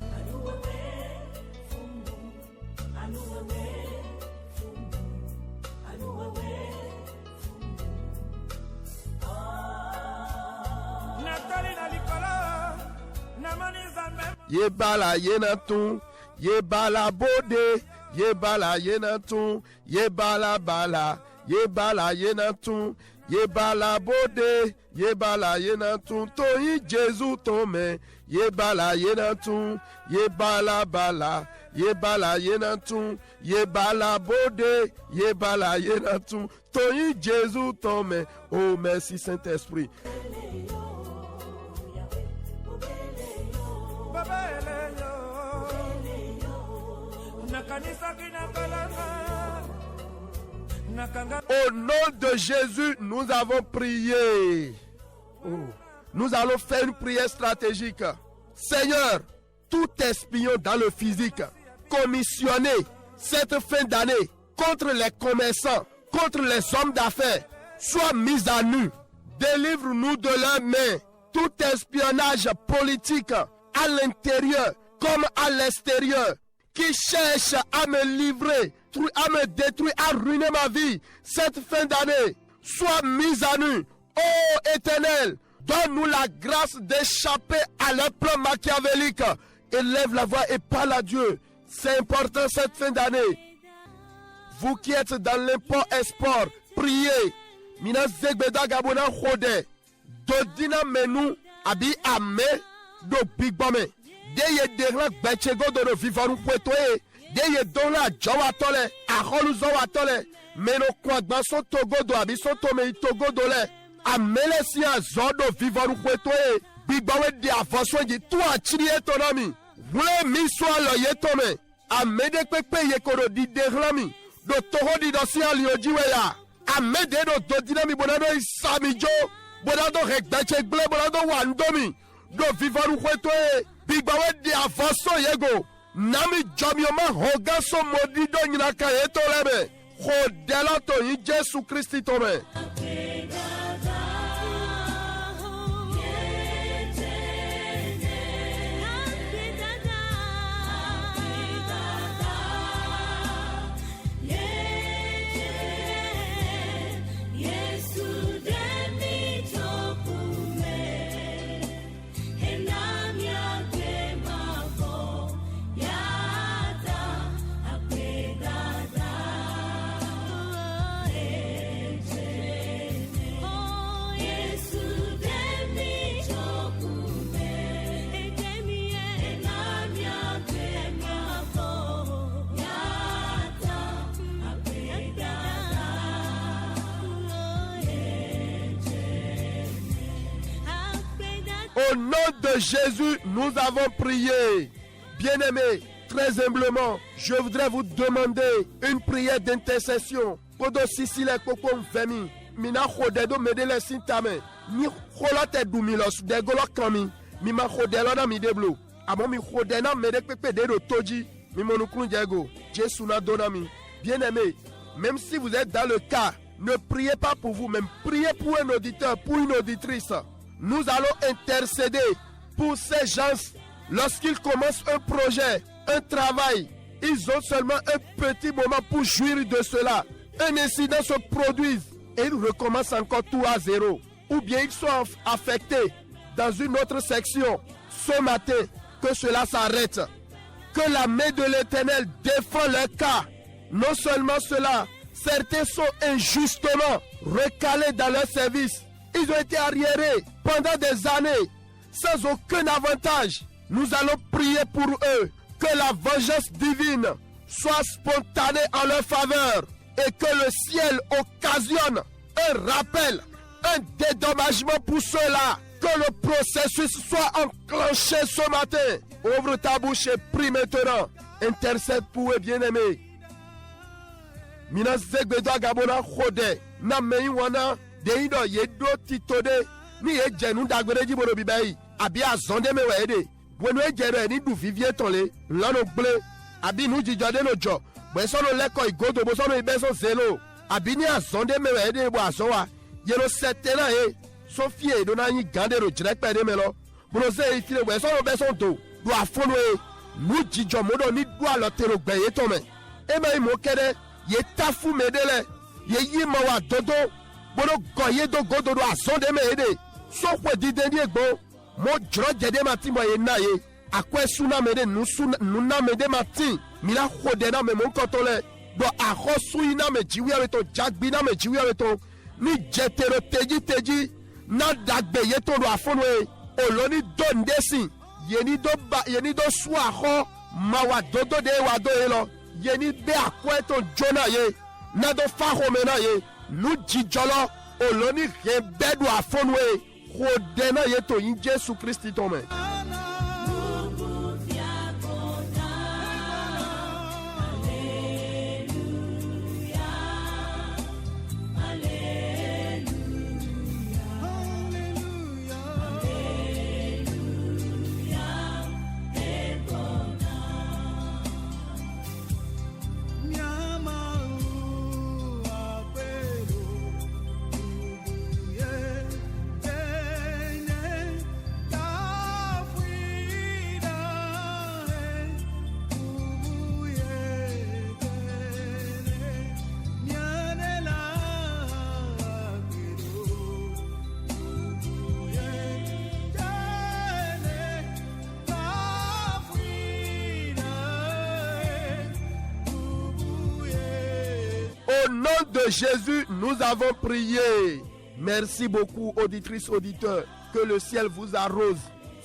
Ye bala ye na tun, ye bala bode, ye bala ye na tun, ye bala bala, ye bala ye na tun, ye bala bode, ye bala ye na tun, to yi Jésus tome, ye bala ye na tun, ye bala bala, ye bala ye na tun, ye bala bode, ye bala ye na tun, to yi Jésus tome. Oh merci Saint-Esprit. Au nom de Jésus, nous avons prié. Oh. Nous allons faire une prière stratégique. Seigneur, tout espion dans le physique, commissionné cette fin d'année contre les commerçants, contre les hommes d'affaires, soit mis à nu. Délivre-nous de leurs mains. Tout espionnage politique à l'intérieur comme à l'extérieur, qui cherche à me livrer, à me détruire, à ruiner ma vie, cette fin d'année, soit mise à nu. Ô Éternel, donne-nous la grâce d'échapper à leur plan machiavélique. Élève la voix et parle à Dieu. C'est important cette fin d'année. Vous qui êtes dans l'import-export, priez. Mina zegbeda gabona khode. Dodina menu abi ame do big bome. Deye derla gbechego do vivaru kwetoe. Deye donla jowa tole. Aholu zowa tole. Meno kwagba so togo do abi so tome togo do le. Amele si azodo vivaru kwetoe. Big bome di avaso di tu achiri etonami. Vule mi so alo yetome. Amede pepe yekoro di derlami. Do toho di dosi aliojiwe ya. Amede do dodinami bonado isamijo. Bonado rekbeche gle bonado wandomi. Do vivaru kwetoe. Bigbawe di avaso yego. Nami jomioma hogaso modido nyinaka yeto lebe. Hodela to yi Jesu Christi tome. Au nom de Jésus, nous avons prié. Bien-aimés, très humblement, je voudrais vous demander une prière d'intercession. Kodo sisile kokon vemi. Mina khodedo medele sintame. Mi kholote dumilos degolo kami. Mi ma khodelo na mi deblo. Amo mi khodena mede pepe de toji. Mi monukun diego. Jésus na donami. Bien-aimés, même si vous êtes dans le cas, ne priez pas pour vous-même. Priez pour un auditeur, pour une auditrice. Nous allons intercéder pour ces gens lorsqu'ils commencent un projet, un travail. Ils ont seulement un petit moment pour jouir de cela. Un incident se produit et ils recommencent encore tout à zéro. Ou bien ils sont affectés dans une autre section. Ce matin, que cela s'arrête. Que la main de l'Éternel défend leur cas. Non seulement cela, certains sont injustement recalés dans leur service. Ils ont été arriérés pendant des années sans aucun avantage. Nous allons prier pour eux que la vengeance divine soit spontanée en leur faveur et que le ciel occasionne un rappel, un dédommagement pour ceux-là. Que le processus soit enclenché ce matin. Ouvre ta bouche et prie maintenant. Intercède pour eux, bien-aimés. Mina zegbedo gabona khode na meiwana deido yedo titode ni ejenu dagbere jiboro bibai abi azonde mewede bueno ejere ni du vivie tonle lono gble abi nu jijode no jo bo sono leko igodo bo sono ibeso zelo abi ni azonde mewede bo asowa yero setena e sofie do na yin gandero jirepede melo brose ifile bo sono beso do do afono e nu jijo modo ni do alotero gbeye tome e mai mo kede ye tafu medele ye yi mawa dodo bono goye do godo do azonde mede so kwe dideni egbo mo jro jede mati mo ye na ye akwe suna mede nuna mede mati mila khode na me mon kotole do akhosu ina me jiwi aweto jagbi na me jiwi aweto ni jetero teji na dagbe ye to do afono e oloni do ndesi yeni do swa kho mawa dodo de wa do e lo yeni be akwe to jona ye na do fa ho me na ye nu jijolo oloni rebedu afonwe khodena ye to yin Jesu Christi tome. nom de Jésus, nous avons prié. Merci beaucoup, auditrices, auditeurs. Que le ciel vous arrose.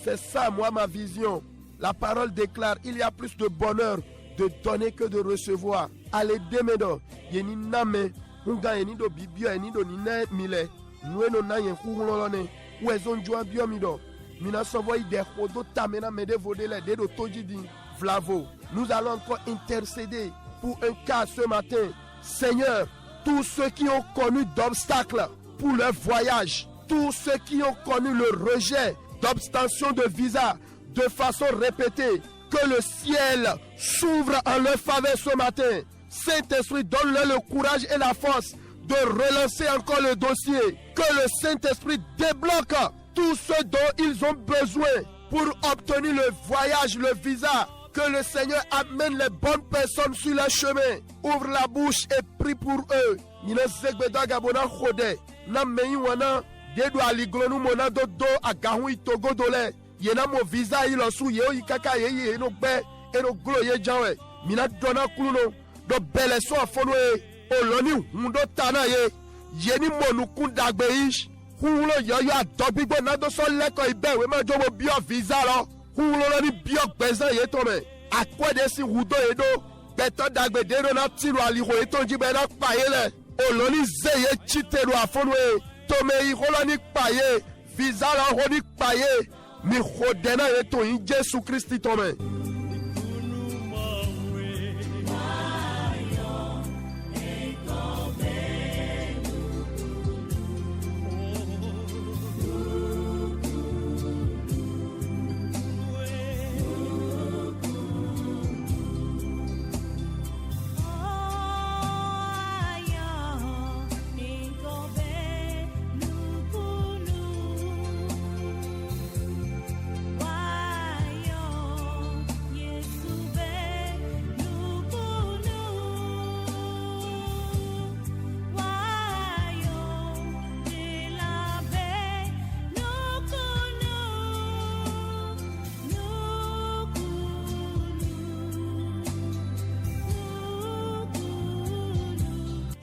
C'est ça, moi, ma vision. La parole déclare, il y a plus de bonheur de donner que de recevoir. Allez, demedo. Yeni name. Unga yeni do bibio, yeni do nine mile. Nous no na yen kuulolone. Ouezon joa biomido. Mina sovo ide kodo tamena mede vodele dedo tojidi. Vlavo. Nous allons encore intercéder pour un cas ce matin. Seigneur, tous ceux qui ont connu d'obstacles pour leur voyage, tous ceux qui ont connu le rejet d'obstention de visa de façon répétée, que le ciel s'ouvre en leur faveur ce matin. Saint-Esprit, donne-leur le courage et la force de relancer encore le dossier. Que le Saint-Esprit débloque tout ce dont ils ont besoin pour obtenir le voyage, le visa. Que le Seigneur amène les bonnes personnes sur leur chemin. Ouvre la bouche et prie pour eux. Nina zegbedo gabona khode. Na meyi wana dedo aliglonu mona dodo agahu itogo dole. Yena mo visa ilo su ye ikaka ye no gbe ero glo ye jawe. Mina dona kuluno do bele so afono e oloni hundo tana ye. Yeni monukun dagbe ish. Hulo yoyo adobigbo na do so leko ibewe ma jomo bio visa lo. Hulo ni bio gbeza ye tome. Akwede si hudo edo. Beto dagbe dedo na tiro aliho etonji be na payele. Oloni zeye chitero afono e. Tome i holoni paye. Visa la honi paye. Mi hodena eto in Jesu Christi tome.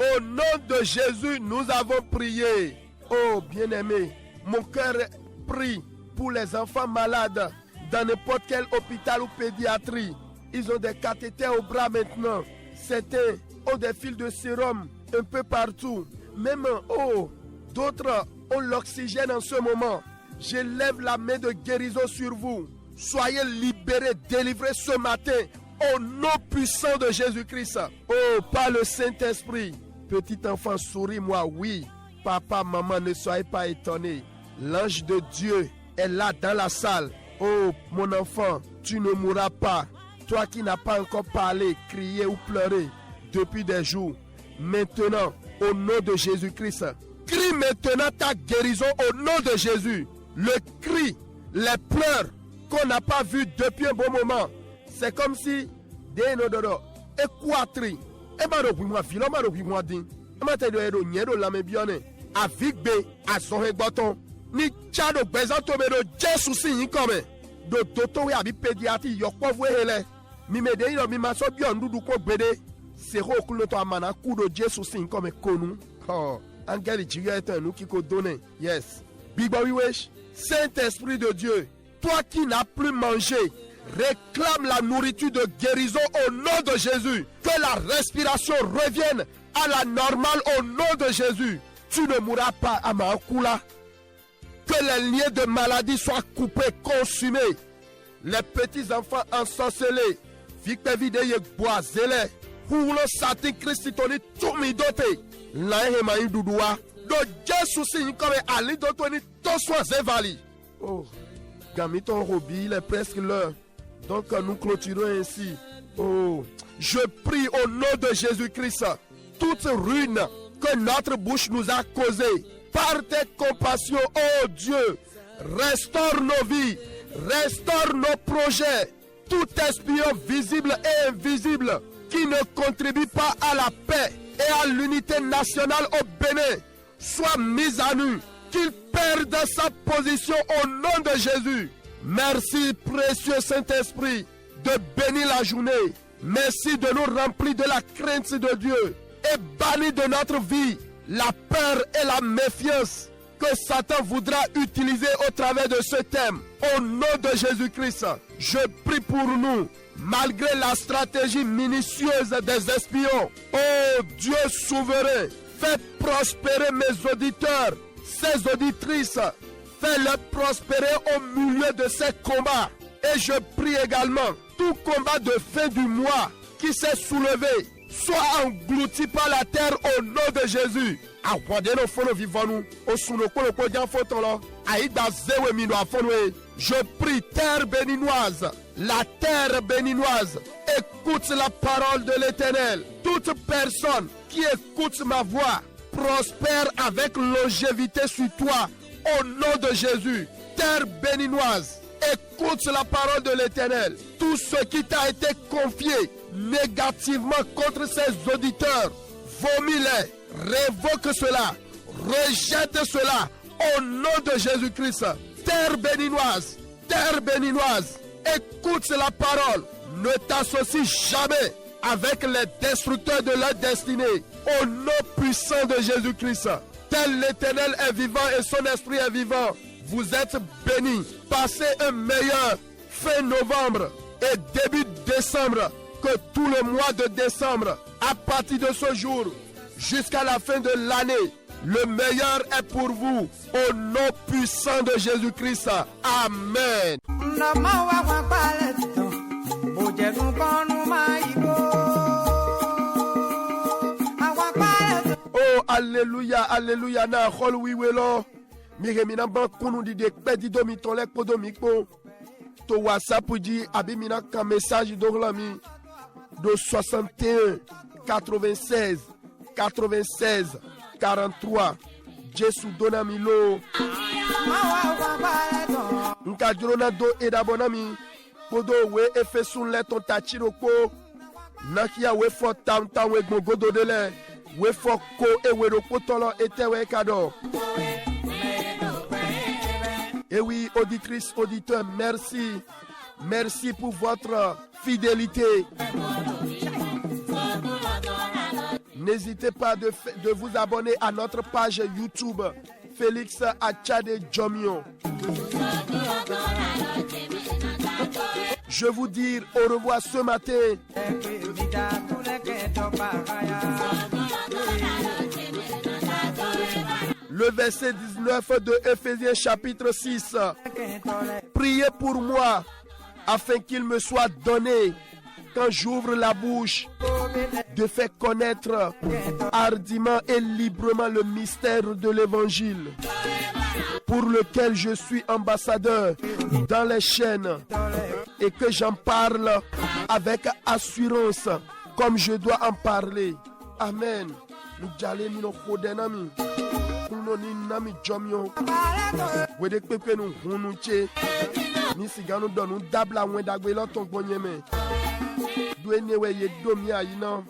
Au nom de Jésus, nous avons prié. Oh bien-aimé, mon cœur prie pour les enfants malades dans n'importe quel hôpital ou pédiatrie. Ils ont des cathéters au bras maintenant. Certains ont des fils de sérum un peu partout. Même, d'autres ont l'oxygène en ce moment. Je lève la main de guérison sur vous. Soyez libérés, délivrés ce matin au nom puissant de Jésus-Christ. Oh, par le Saint-Esprit. Petit enfant, souris-moi, oui. Papa, maman, ne soyez pas étonnés. L'ange de Dieu est là dans la salle. Oh, mon enfant, tu ne mourras pas. Toi qui n'as pas encore parlé, crié ou pleuré depuis des jours. Maintenant, au nom de Jésus-Christ, crie maintenant ta guérison au nom de Jésus. Le cri, les pleurs qu'on n'a pas vus depuis un bon moment. C'est comme si, ni chado bezato medo Jesu si yin kome do toto we abi pediatri yokpo vo hele mi mede yin mi ma so bi ondudu ko gbede se ho kulo to amana ku do Jesu si yin kome konu angeli jiga etan nu kiko donner. Yes, big boy wish. Saint-Esprit de Dieu, toi qui n'as plus mangé, réclame la nourriture de guérison au nom de Jésus. Que la respiration revienne à la normale au nom de Jésus. Tu ne mourras pas à Maakula. Que les liens de maladie soient coupés, consumés. Les petits enfants ensorcelés. Victor Videye Boazele. Hulo Satin Christitoni Tumidote. Laehema Indudua. Do Jesu si comme Ali Dotoni Toswa Zevali. Oh, Gamiton Robi, il est presque l'heure. Donc nous clôturons ainsi. Oh, je prie au nom de Jésus-Christ. Toute ruine que notre bouche nous a causée. Par tes compassions, oh Dieu, restaure nos vies, restaure nos projets. Tout espion visible et invisible qui ne contribue pas à la paix et à l'unité nationale au Bénin soit mis à nu, qu'il perde sa position au nom de Jésus. Merci, précieux Saint-Esprit, de bénir la journée. Merci de nous remplir de la crainte de Dieu. et bannis de notre vie la peur et la méfiance que Satan voudra utiliser au travers de ce thème. Au nom de Jésus-Christ, je prie pour nous, malgré la stratégie minutieuse des espions. Oh Dieu souverain, fais prospérer mes auditeurs, ces auditrices, fais-les prospérer au milieu de ces combats. Et je prie également, tout combat de fin du mois qui s'est soulevé, soit englouti par la terre au nom de Jésus. Je prie, terre béninoise, la terre béninoise, écoute la parole de l'Éternel. Toute personne qui écoute ma voix prospère avec longévité sur toi au nom de Jésus. Terre béninoise, écoute la parole de l'Éternel. Tout ce qui t'a été confié négativement contre ses auditeurs, vomis-les, révoque cela, rejette cela au nom de Jésus-Christ. Terre béninoise, écoute la parole. Ne t'associe jamais avec les destructeurs de leur destinée. Au nom puissant de Jésus-Christ, tel l'Éternel est vivant et son esprit est vivant. Vous êtes bénis. Passez un meilleur fin novembre et début décembre que tout le mois de décembre. À partir de ce jour jusqu'à la fin de l'année, le meilleur est pour vous. Au nom puissant de Jésus-Christ. Amen. Oh, alléluia, alléluia. Na hol wiwelo. Miremina ban kunu di de pedi domi tolek po domi po. To WhatsApp di abimina ka message do lami do 61 96 96 43. Jesu donamilo. Nka jurona do edabonami. Podo we efesun le ton tachiro ko. Nakia we fo tam we godo de le. We fo ko e we ro potolo ete we kado. Et oui, auditrices, auditeurs, merci. Merci pour votre fidélité. N'hésitez pas de vous abonner à notre page YouTube, Félix Achade Djomio. Je vous dis au revoir ce matin. Le verset 19 de Éphésiens chapitre 6. Priez pour moi afin qu'il me soit donné, quand j'ouvre la bouche, de faire connaître hardiment et librement le mystère de l'évangile, pour lequel je suis ambassadeur dans les chaînes, et que j'en parle avec assurance comme je dois en parler. Amen. Ni nami jomio wede pepe nu hunu che ni siganu donu dabla wen dagbe lo ton gbonyeme du enewe ye domi ayina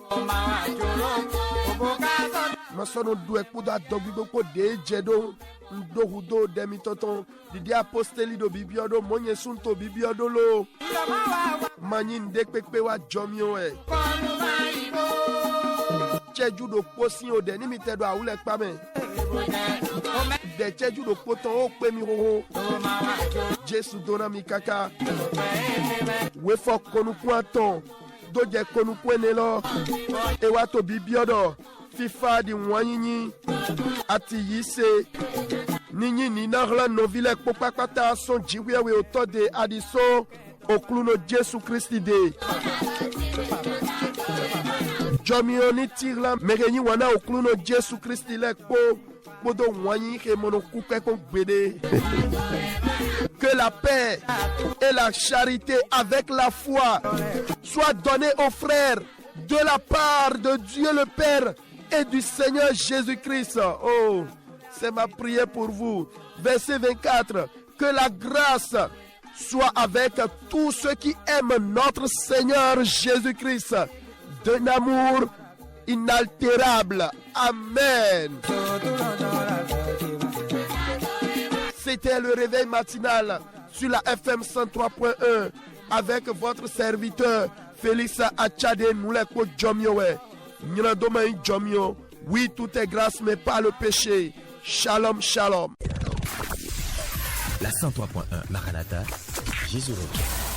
masono du ekuda dogbi gboko de jedo ndo hudo demi tonton didi aposteli do bibiodo monye sunto bibiodo lo manyin de pepe wa jomio e cheju do posin ode ni mi tedo awule pa me de cheju do poton o pe mi ho Jesu dona mi kaka we fo konu kwaton do je konu kwene lo e wa to bibiodo fifa di wanyinyi ati yise ninyi ni narla novile popakata son jiwewe oto de adiso okluno Jesu Christi de Jomioni tirla merenyi wana okluno Jesu Christi lekpo podo wanyi ke monokuke kon gbede. Que la paix et la charité avec la foi soient données aux frères de la part de Dieu le Père et du Seigneur Jésus-Christ. Oh, c'est ma prière pour vous. Verset 24. Que la grâce soit avec tous ceux qui aiment notre Seigneur Jésus-Christ d'un amour inaltérable. Amen. C'était le réveil matinal sur la FM 103.1 avec votre serviteur Félix Achade Mouleko Djomiowe. Nyina doma in jomio. Oui, tout est grâce, mais pas le péché. Shalom, shalom. La 103.1 Maranatha, Jésus revient.